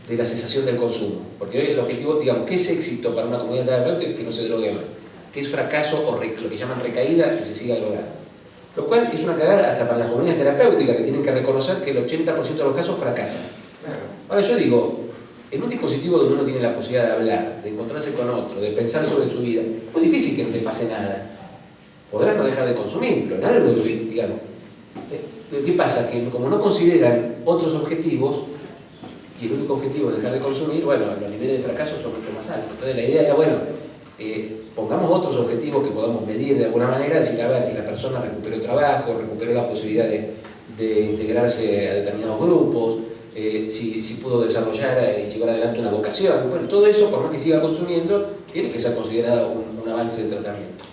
de la cesación del consumo. Porque hoy el objetivo, digamos, ¿qué es éxito para una comunidad terapéutica? Que no se drogue más. ¿Qué es fracaso o lo que llaman recaída? Que se siga drogando. Lo cual es una cagada hasta para las comunidades terapéuticas que tienen que reconocer que el 80% de los casos fracasan. Ahora yo digo, en un dispositivo donde uno tiene la posibilidad de hablar, de encontrarse con otro, de pensar sobre su vida, es muy difícil que no te pase nada. podrán no dejar de consumir, pero en algo, digamos. Pero ¿qué pasa? Que como no consideran otros objetivos, y el único objetivo es dejar de consumir, bueno, los niveles de fracaso son mucho más altos. Entonces la idea era, bueno, pongamos otros objetivos que podamos medir de alguna manera, decir, a ver, si la persona recuperó trabajo, recuperó la posibilidad de integrarse a determinados grupos, si pudo desarrollar y llevar adelante una vocación. Bueno, todo eso, por más que siga consumiendo, tiene que ser considerado un avance de tratamiento.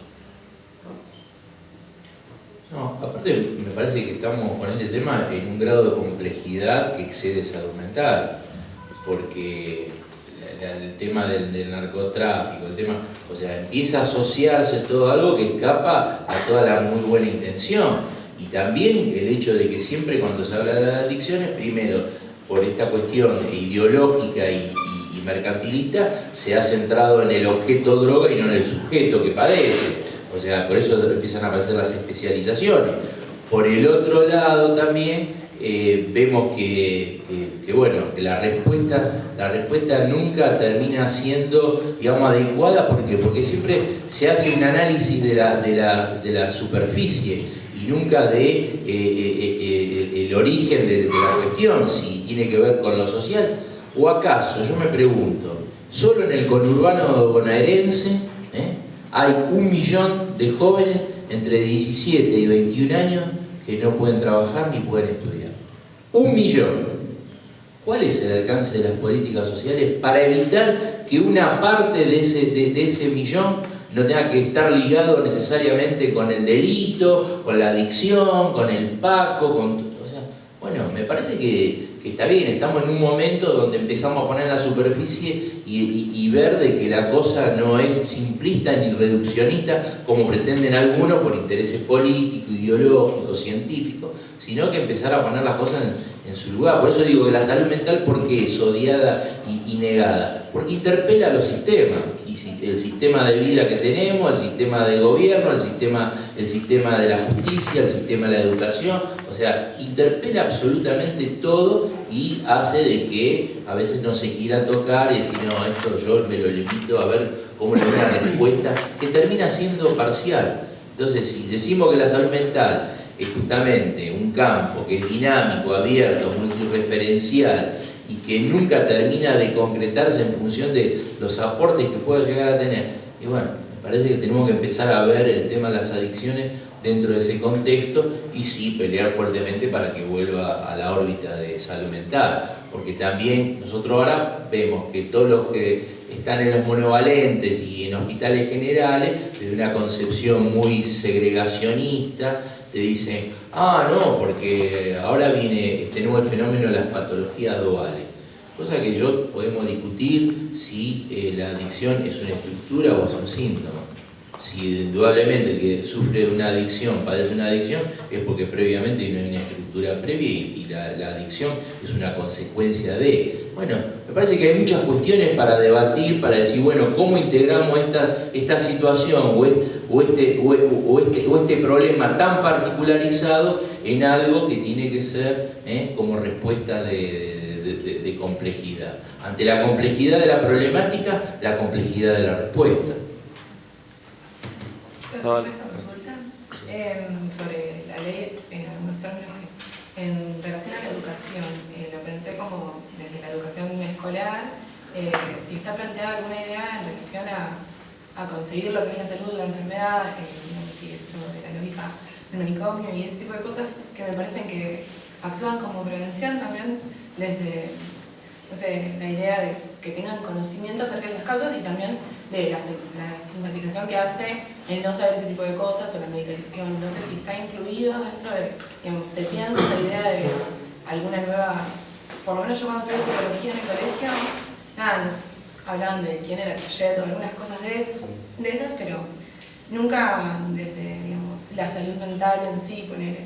No, aparte me parece que estamos con este tema en un grado de complejidad que excede salud mental, porque el tema del narcotráfico, o sea, empieza a asociarse todo algo que escapa a toda la muy buena intención, y también el hecho de que siempre cuando se habla de las adicciones, primero por esta cuestión ideológica y mercantilista, se ha centrado en el objeto droga y no en el sujeto que padece. O sea, por eso empiezan a aparecer las especializaciones. Por el otro lado también vemos que la respuesta nunca termina siendo, digamos, adecuada. ¿Por qué? Porque siempre se hace un análisis de la superficie y nunca el origen de la cuestión, si tiene que ver con lo social. ¿O acaso, yo me pregunto, solo en el conurbano bonaerense hay 1 millón de jóvenes entre 17 y 21 años que no pueden trabajar ni pueden estudiar? 1 millón. ¿Cuál es el alcance de las políticas sociales para evitar que una parte de ese millón no tenga que estar ligado necesariamente con el delito, con la adicción, con el paco, bueno, me parece que está bien, estamos en un momento donde empezamos a poner la superficie y ver de que la cosa no es simplista ni reduccionista como pretenden algunos por intereses políticos, ideológicos, científicos, sino que empezar a poner las cosas en su lugar. Por eso digo que la salud mental, ¿por qué es odiada y negada? Porque interpela a los sistemas, y el sistema de vida que tenemos, el sistema de gobierno, el sistema de la justicia, el sistema de la educación, o sea, interpela absolutamente todo y hace de que a veces no se quiera tocar y decir, no, esto yo me lo limito a ver cómo le doy una respuesta que termina siendo parcial. Entonces, si decimos que la salud mental es justamente un campo que es dinámico, abierto, multireferencial y que nunca termina de concretarse en función de los aportes que pueda llegar a tener, y bueno, me parece que tenemos que empezar a ver el tema de las adicciones dentro de ese contexto y sí pelear fuertemente para que vuelva a la órbita de salud mental, porque también nosotros ahora vemos que todos los que están en los monovalentes y en hospitales generales, desde una concepción muy segregacionista, te dicen, no, porque ahora viene este nuevo fenómeno de las patologías duales. Cosa que podemos discutir si la adicción es una estructura o es un síntoma. Si indudablemente el que sufre una adicción, padece una adicción, es porque previamente no hay una estructura previa y la adicción es una consecuencia de. Bueno, me parece que hay muchas cuestiones para debatir, para decir, bueno, ¿cómo integramos esta situación o este problema tan particularizado en algo que tiene que ser como respuesta de complejidad? Ante la complejidad de la problemática, la complejidad de la respuesta. Una consulta sobre la ley en unos términos en relación a la educación. Lo pensé como desde la educación escolar, si está planteada alguna idea en relación a conseguir lo que es la salud, la enfermedad, esto de la lógica del manicomio y ese tipo de cosas que me parecen que actúan como prevención también desde, no sé, la idea de que tengan conocimiento acerca de las causas y también de la estigmatización que hace el no saber ese tipo de cosas o la medicalización. No sé si está incluido dentro de, digamos, se piensa esa idea de alguna nueva, por lo menos yo cuando estudié psicología en el colegio, nada, nos hablaban de quién era Piaget o algunas cosas de esas, pero nunca desde, digamos, la salud mental en sí, poner,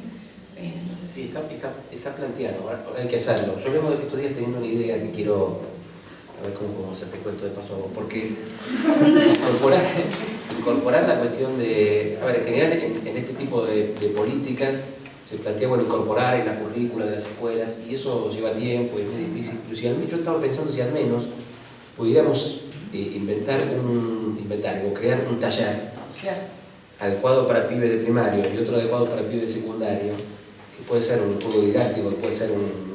no sé si... Sí, está planteado, ahora hay que hacerlo. Yo vengo de estos días teniendo una idea que quiero, a ver cómo podemos hacerte cuento de paso a vos, porque incorporar la cuestión de, a ver, en general en este tipo de políticas se plantea, bueno, incorporar en la currícula de las escuelas, y eso lleva tiempo, es muy difícil. Pero yo estaba pensando si al menos pudiéramos inventar o crear un taller. Claro. adecuado para pibes de primario y otro adecuado para pibes de secundario, que puede ser un juego didáctico, puede ser un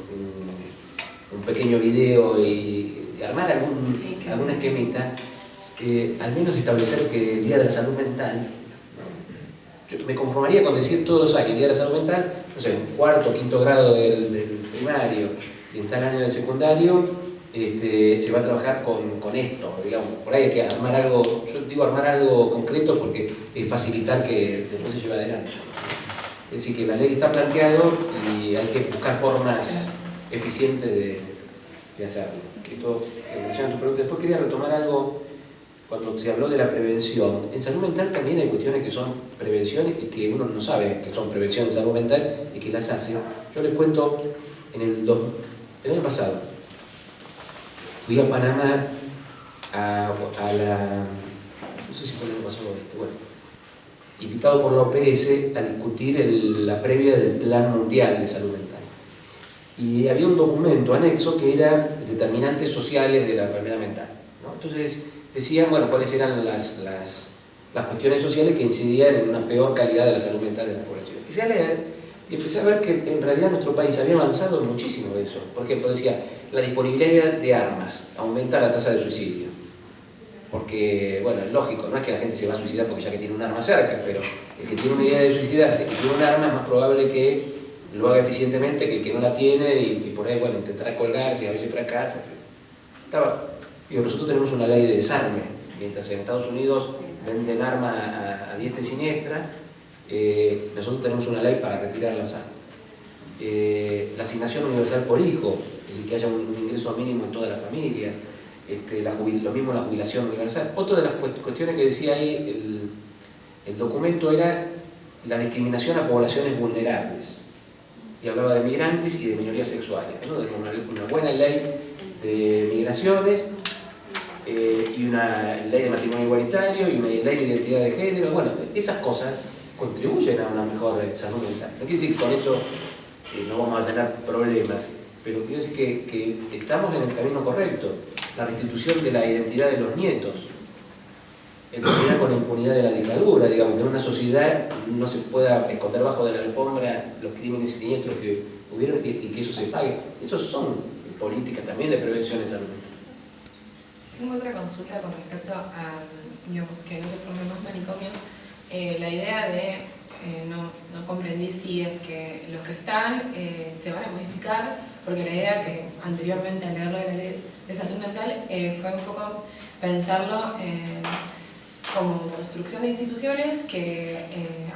pequeño video y armar alguna esquemita, al menos establecer que el Día de la Salud Mental, yo me conformaría con decir todos los años el Día de la Salud Mental, no sé, en cuarto o quinto grado del primario y en tal año del secundario, se va a trabajar con esto, digamos. Por ahí hay que armar algo, yo digo armar algo concreto porque es facilitar que después se lleve adelante. Es decir, que la ley está planteado y hay que buscar formas eficientes de hacerlo. Esto, en relación a tu pregunta, después quería retomar algo cuando se habló de la prevención. En salud mental también hay cuestiones que son prevención y que uno no sabe que son prevención en salud mental y que las hace. Yo les cuento, el año pasado fui a Panamá a la... no sé si fue el año pasado bueno, invitado por la OPS a discutir la previa del Plan Mundial de Salud Mental. Y había un documento anexo que era determinantes sociales de la enfermedad mental, ¿no? Entonces decían, bueno, cuáles eran las cuestiones sociales que incidían en una peor calidad de la salud mental de la población. Empecé a leer y empecé a ver que en realidad nuestro país había avanzado muchísimo de eso. Por ejemplo, decía, la disponibilidad de armas aumenta la tasa de suicidio. Porque, bueno, es lógico, no es que la gente se va a suicidar porque ya que tiene un arma cerca, pero el que tiene una idea de suicidarse y tiene un arma es más probable que lo haga eficientemente que el que no la tiene y por ahí, bueno, intentará colgarse y a veces fracasa. Nosotros tenemos una ley de desarme, mientras en Estados Unidos venden armas a diestra y siniestra, nosotros tenemos una ley para retirar las armas. La asignación universal por hijo, es decir, que haya un ingreso mínimo en toda la familia, lo mismo la jubilación universal. Otra de las cuestiones que decía ahí el documento era la discriminación a poblaciones vulnerables. Y hablaba de migrantes y de minorías sexuales, ¿no? De una buena ley de migraciones y una ley de matrimonio igualitario y una ley de identidad de género. Bueno, esas cosas contribuyen a una mejor salud mental. No quiere decir que con eso no vamos a tener problemas, pero quiero decir que estamos en el camino correcto. La restitución de la identidad de los nietos, el terminar con la impunidad de la dictadura, digamos, que en una sociedad no se pueda esconder bajo de la alfombra los crímenes siniestros que hubieron y que eso se pague. Esos son políticas también de prevención en salud mental. Tengo otra consulta con respecto a, digamos, que no se formen más manicomios. La idea de, no comprendí si es que los que están se van a modificar, porque la idea que anteriormente al leerlo de la ley de salud mental fue un poco pensarlo como construcción de instituciones que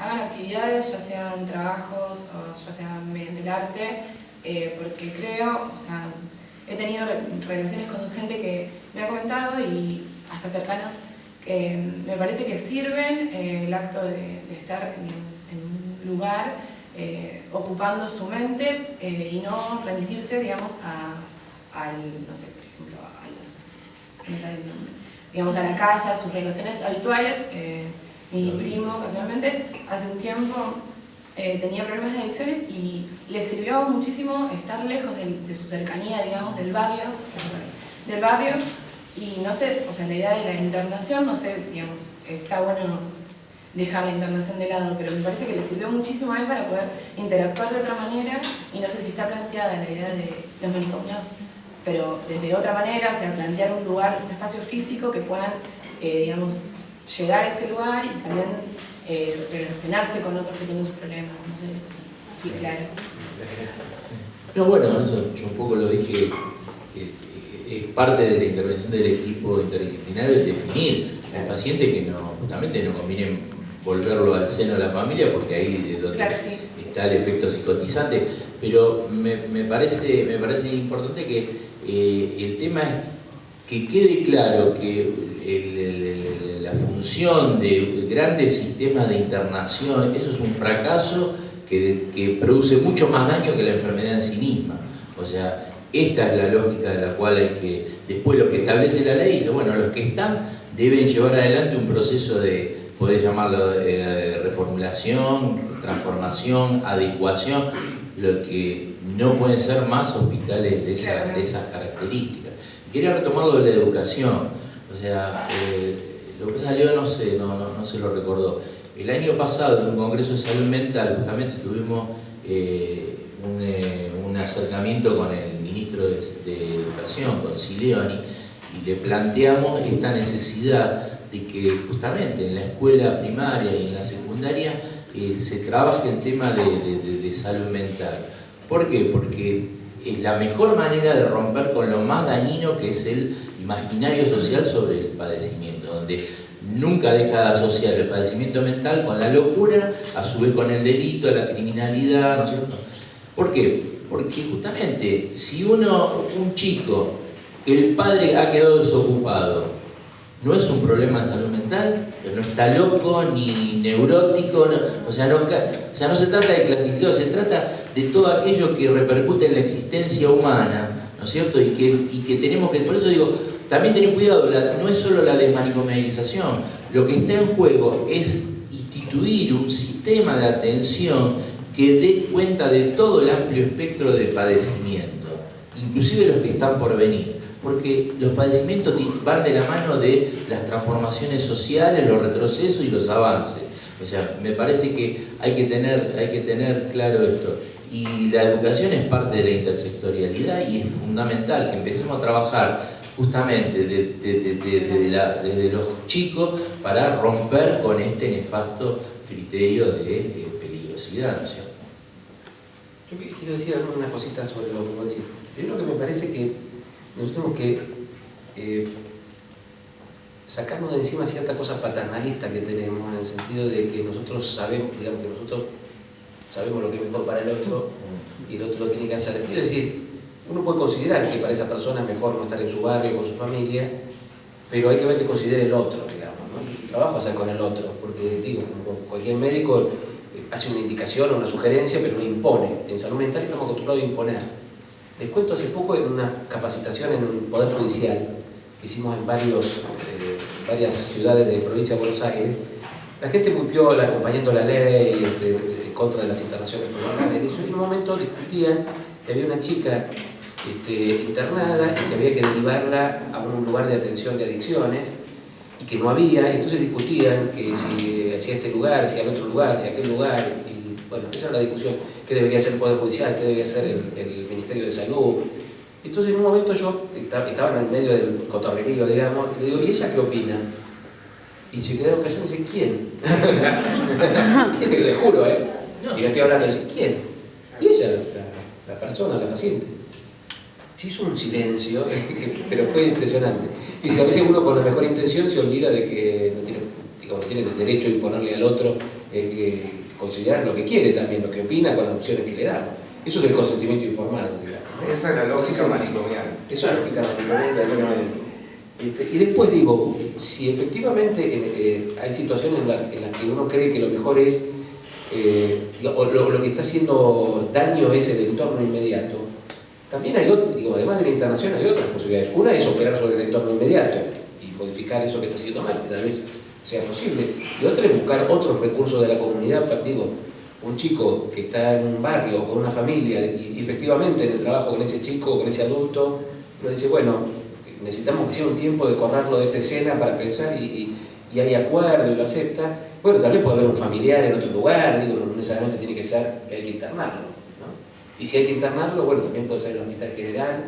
hagan actividades, ya sean trabajos o ya sean mediante el arte, porque creo, o sea, he tenido relaciones con gente que me ha comentado y hasta cercanos que me parece que sirven el acto de estar, digamos, en un lugar ocupando su mente y no remitirse, digamos, al, no sé, por ejemplo, no sé el nombre, digamos, a la casa, a sus relaciones habituales. Mi primo, casualmente, hace un tiempo tenía problemas de adicciones y le sirvió muchísimo estar lejos de su cercanía, digamos, del barrio, y no sé, o sea, la idea de la internación, no sé, digamos, está bueno dejar la internación de lado, pero me parece que le sirvió muchísimo a él para poder interactuar de otra manera, y no sé si está planteada la idea de los manicomios, pero desde otra manera, o sea, plantear un lugar, un espacio físico que puedan, digamos, llegar a ese lugar y también relacionarse con otros que tienen sus problemas, no sé si claro. No, bueno, eso yo un poco lo dije, que es parte de la intervención del equipo interdisciplinario de definir al paciente que justamente no conviene volverlo al seno de la familia porque ahí es donde claro, sí. Está el efecto psicotizante, pero me parece importante que el tema es que quede claro que la función de grandes sistemas de internación, eso es un fracaso que produce mucho más daño que la enfermedad en sí misma. O sea, esta es la lógica de la cual hay que, después lo que establece la ley, dice, bueno, los que están deben llevar adelante un proceso de, podés llamarlo reformulación, transformación, adecuación, lo que no pueden ser más hospitales de esas características. Y quería retomar lo de la educación, o sea, lo que salió, no sé, no se lo recordó. El año pasado, en un congreso de salud mental, justamente tuvimos un acercamiento con el ministro de Educación, con Sileoni, y le planteamos esta necesidad de que justamente en la escuela primaria y en la secundaria se trabaje el tema de salud mental. ¿Por qué? Porque es la mejor manera de romper con lo más dañino que es el imaginario social sobre el padecimiento, donde nunca deja de asociar el padecimiento mental con la locura, a su vez con el delito, la criminalidad, ¿no es cierto? ¿Por qué? Porque justamente si un chico que el padre ha quedado desocupado, no es un problema de salud mental, pero no está loco ni neurótico, o sea, no se trata de clasificar, se trata de todo aquello que repercute en la existencia humana, ¿no es cierto? Y que tenemos que, por eso digo, también tener cuidado, no es solo la desmanicomialización, lo que está en juego es instituir un sistema de atención que dé cuenta de todo el amplio espectro de padecimiento, inclusive los que están por venir. Porque los padecimientos van de la mano de las transformaciones sociales, los retrocesos y los avances. O sea, me parece que hay que tener claro esto. Y la educación es parte de la intersectorialidad y es fundamental que empecemos a trabajar justamente desde los chicos para romper con este nefasto criterio de peligrosidad, ¿no es cierto? Yo quiero decir algunas cositas sobre lo que voy a decir. Primero que me parece que nosotros tenemos que sacarnos de encima cierta cosa paternalista que tenemos, en el sentido de que nosotros sabemos, digamos que nosotros sabemos lo que es mejor para el otro y el otro lo tiene que hacer. Quiero decir, uno puede considerar que para esa persona es mejor no estar en su barrio con su familia, pero hay que ver que considere el otro, digamos, ¿no? El trabajo hacer con el otro, porque digo, como cualquier médico hace una indicación o una sugerencia, pero no impone. En salud mental estamos acostumbrados a imponer. Les cuento hace poco en una capacitación en un Poder Judicial que hicimos en varias ciudades de provincia de Buenos Aires, la gente muy piola, acompañando la ley, en contra de las internaciones penales. Y en un momento discutían que había una chica internada y que había que derivarla a un lugar de atención de adicciones y que no había, entonces discutían que si hacia este lugar, si al otro lugar, si aquel lugar, y bueno, esa era la discusión, qué debería ser el Poder Judicial, qué debería ser el Ministerio de Salud. Entonces en un momento yo estaba en el medio del cotorrerío, digamos, y le digo, ¿y ella qué opina? Y se quedaron callados y me dice, ¿quién? Le juro, ¿eh? Y no estoy hablando de ¿quién? Y ella, la persona, la paciente. Se hizo un silencio, pero fue impresionante. Y a veces uno con la mejor intención se olvida de que no tiene el derecho a imponerle al otro considerar lo que quiere también, lo que opina con las opciones que le dan. Eso es el consentimiento informado, digamos, ¿no? Esa es la lógica manicomial. Eso es la lógica manicomial de alguna manera. Y después digo, si efectivamente hay situaciones en las que uno cree que lo mejor es, o lo que está haciendo daño es el entorno inmediato, también hay otro, digo, además de la internación hay otras posibilidades. Una es operar sobre el entorno inmediato y modificar eso que está haciendo mal, que tal vez sea posible. Y otra es buscar otros recursos de la comunidad. Digo, un chico que está en un barrio con una familia y efectivamente en el trabajo con ese chico, con ese adulto, uno dice, bueno, necesitamos que sea un tiempo de correrlo de esta escena para pensar y hay acuerdo y lo acepta. Bueno, tal vez puede haber un familiar en otro lugar, digo, no necesariamente tiene que ser que hay que internarlo, ¿no? Y si hay que internarlo, bueno, también puede ser en el hospital general.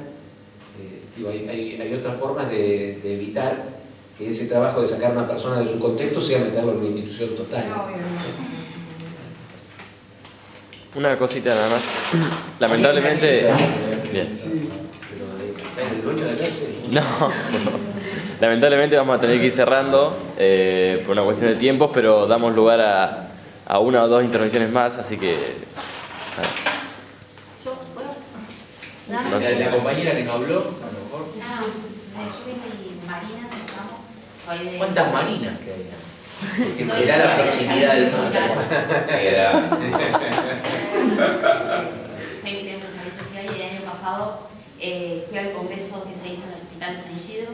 Digo, hay otras formas de evitar que ese trabajo de sacar a una persona de su contexto sea meterlo en una institución total. Una cosita nada más. Lamentablemente... Bien. No. Lamentablemente vamos a tener que ir cerrando por una cuestión de tiempos, pero damos lugar a una o dos intervenciones más, así que... Yo, ¿puedo? No sé. La compañera que no habló, a lo mejor. Yo soy Marina, me llamo. Soy de... ¿Cuántas marinas que hay? Que Soy será la de- proximidad del mar. Soy estudiante de Servicio Social y el año pasado fui al congreso que se hizo en el Hospital de San Isidro,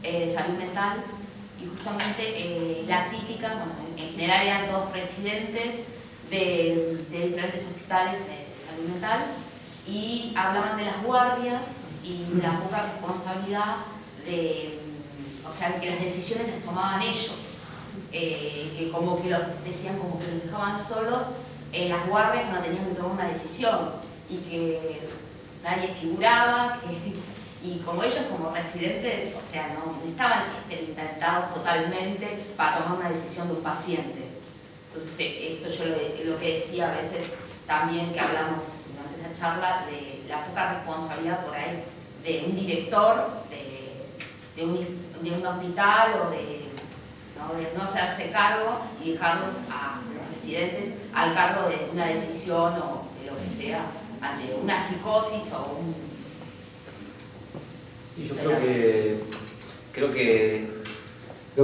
de salud mental, y justamente la crítica, bueno, en general eran todos presidentes de diferentes hospitales de salud mental, y hablaban de las guardias y de la poca responsabilidad o sea, que las decisiones las tomaban ellos. que como que los decían como que los dejaban solos, las guardias no tenían que tomar una decisión y que nadie figuraba, y como ellos como residentes, o sea, no estaban experimentados totalmente para tomar una decisión de un paciente. Entonces esto yo lo que decía a veces también, que hablamos durante la charla, de la poca responsabilidad por ahí de un director de un hospital, o de no hacerse cargo y dejarlos a los residentes al cargo de una decisión o de lo que sea, ante una psicosis o un... Y yo creo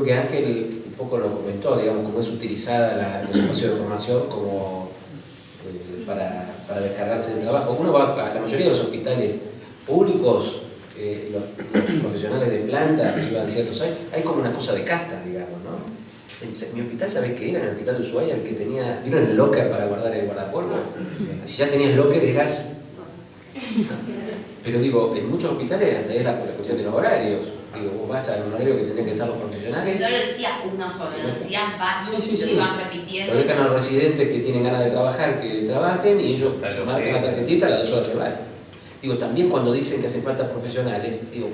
que Ángel un poco lo comentó, digamos, cómo es utilizada los espacios de formación como para descargarse del trabajo. Uno va a la mayoría de los hospitales públicos, los profesionales de planta que llevan ciertos años, hay como una cosa de casta, digamos, ¿no? En mi hospital, ¿sabés qué era? En el hospital de Ushuaia, el que tenía... ¿Vieron el locker para guardar el guardapolvo? Si ya tenías locker, eras... Pero digo, en muchos hospitales hasta es la cuestión de los horarios. Digo, vos vas a un horario que tienen que estar los profesionales. No lo decía uno solo, lo decían varios, sí. lo iban repitiendo. Lo dejan a los residentes que tienen ganas de trabajar, que trabajen, y ellos marcan la tarjetita, a las 2 horas se van. Digo, también cuando dicen que hacen falta profesionales, digo,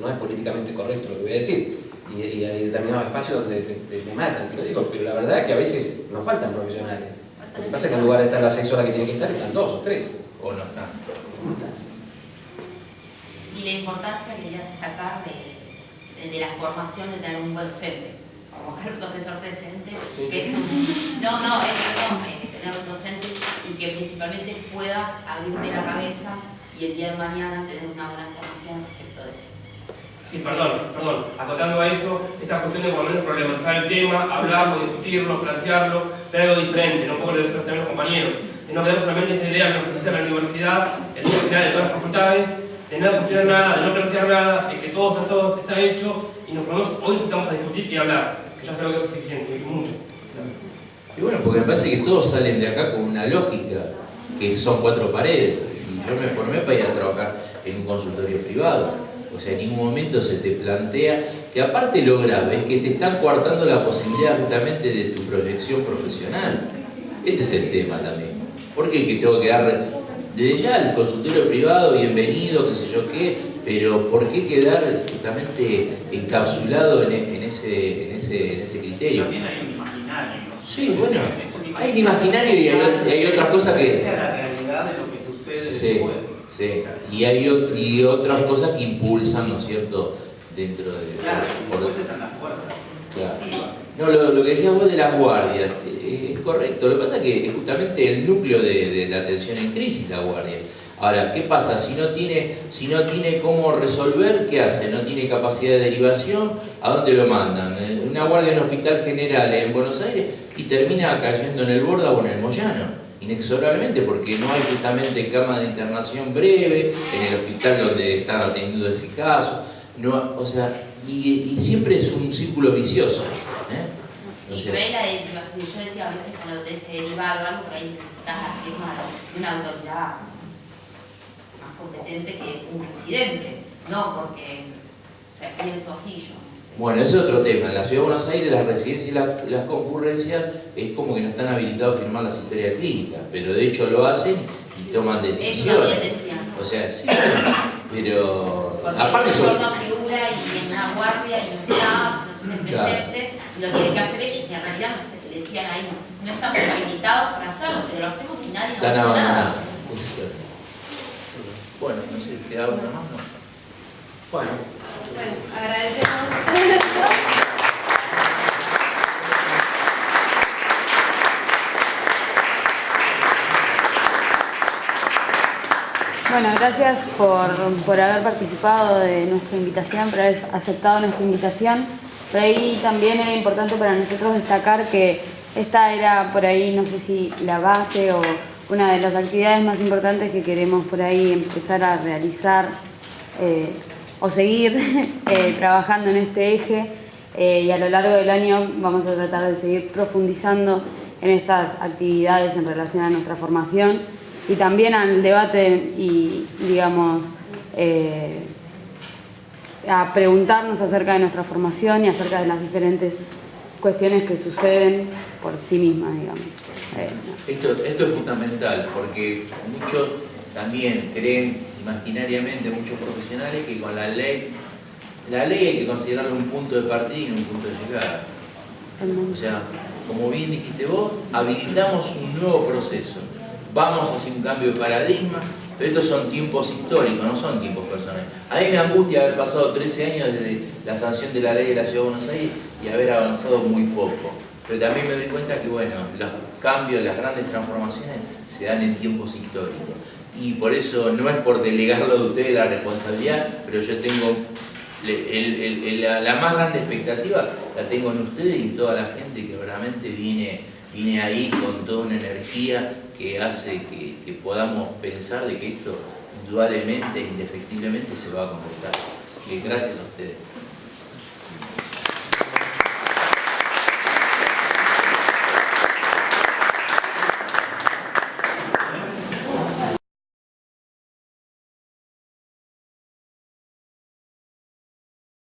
no es políticamente correcto lo que voy a decir. Y hay determinados espacios donde te matan, si lo digo, pero la verdad es que a veces nos faltan profesionales. Lo que pasa es que en lugar de estar las 6 horas que tienen que estar, están 2 o 3. O no están. Y la importancia, quería destacar, de la formación de tener un buen docente, como el profesor decente, que es tener un docente y que principalmente pueda abrirte la cabeza y el día de mañana tener una buena formación respecto de eso. Sí, perdón, acotando a eso, esta cuestión de por lo menos problematizar el tema, hablarlo, discutirlo, plantearlo, ver algo diferente, no puedo decir también los compañeros, de no quedar solamente esta idea que nos presenta la universidad, el día final de todas las facultades, de no cuestionar nada, de no plantear nada, de que todo está hecho, y nos ponemos, hoy necesitamos a discutir y hablar, que yo creo que es suficiente, y mucho. Y bueno, porque me parece que todos salen de acá con una lógica, que son 4 paredes. Si yo me formé para ir a trabajar en un consultorio privado, o sea, en ningún momento se te plantea que, aparte lo grave es que te están coartando la posibilidad justamente de tu proyección profesional. Este es el tema también. ¿Por qué que tengo que dar desde ya el consultorio privado, bienvenido, qué sé yo qué, pero por qué quedar justamente encapsulado en ese criterio? También hay un imaginario, ¿no? Sí, bueno, hay un imaginario y hay otras cosas que... Es la realidad de lo que sucede Sí, después. sí. Y hay otras cosas que impulsan, ¿no es cierto?, dentro de... Claro, después están las fuerzas. Claro. No, lo que decías vos de las guardias, es correcto. Lo que pasa es que es justamente el núcleo de la atención en crisis, la guardia. Ahora, ¿qué pasa? Si no tiene cómo resolver, ¿qué hace? No tiene capacidad de derivación, ¿a dónde lo mandan? Una guardia en un hospital general en Buenos Aires y termina cayendo en el Borda o en el Moyano, inexorablemente, porque no hay justamente cama de internación breve en el hospital donde están atendiendo ese caso. No, o sea, y siempre es un círculo vicioso. O Y sea, por ahí la derivación, yo decía a veces cuando tenés que derivar o algo, por ahí necesitas la firma de una autoridad más competente que un residente, no porque, o sea, pienso así yo. bueno, ese es otro tema. En la Ciudad de Buenos Aires las residencias y las concurrencias es como que no están habilitados a firmar las historias clínicas, pero de hecho lo hacen y toman Eso decisiones. también decían. O sea, sí, pero Porque aparte el son... profesor no figura y en una guardia y no está, no se presente, y lo tienen que hacer ellos, y en realidad le decían ahí, no estamos habilitados para hacerlo, pero lo hacemos y nadie nos dice nada. Es cierto. Bueno, no sé, ¿queda algo más? No. Bueno, agradecemos. Bueno, gracias por haber participado de nuestra invitación, por haber aceptado nuestra invitación. Por ahí también era importante para nosotros destacar que esta era por ahí, no sé si la base o una de las actividades más importantes que queremos por ahí empezar a realizar o seguir trabajando en este eje, y a lo largo del año vamos a tratar de seguir profundizando en estas actividades en relación a nuestra formación y también al debate y, digamos, a preguntarnos acerca de nuestra formación y acerca de las diferentes cuestiones que suceden por sí mismas, digamos. Esto es fundamental porque muchos también creen imaginariamente, muchos profesionales, que con la ley hay que considerarlo un punto de partida y no un punto de llegada. O sea, como bien dijiste vos, habilitamos un nuevo proceso, vamos hacia un cambio de paradigma, pero estos son tiempos históricos, no son tiempos personales. A mí me angustia haber pasado 13 años desde la sanción de la ley de la Ciudad de Buenos Aires y haber avanzado muy poco. Pero también me doy cuenta que, bueno, los cambios, las grandes transformaciones se dan en tiempos históricos. Y por eso no es por delegarlo de ustedes la responsabilidad, pero yo tengo la más grande expectativa, la tengo en ustedes y en toda la gente que realmente viene ahí con toda una energía que hace que podamos pensar de que esto indudablemente, indefectiblemente se va a concretar. Así que gracias a ustedes.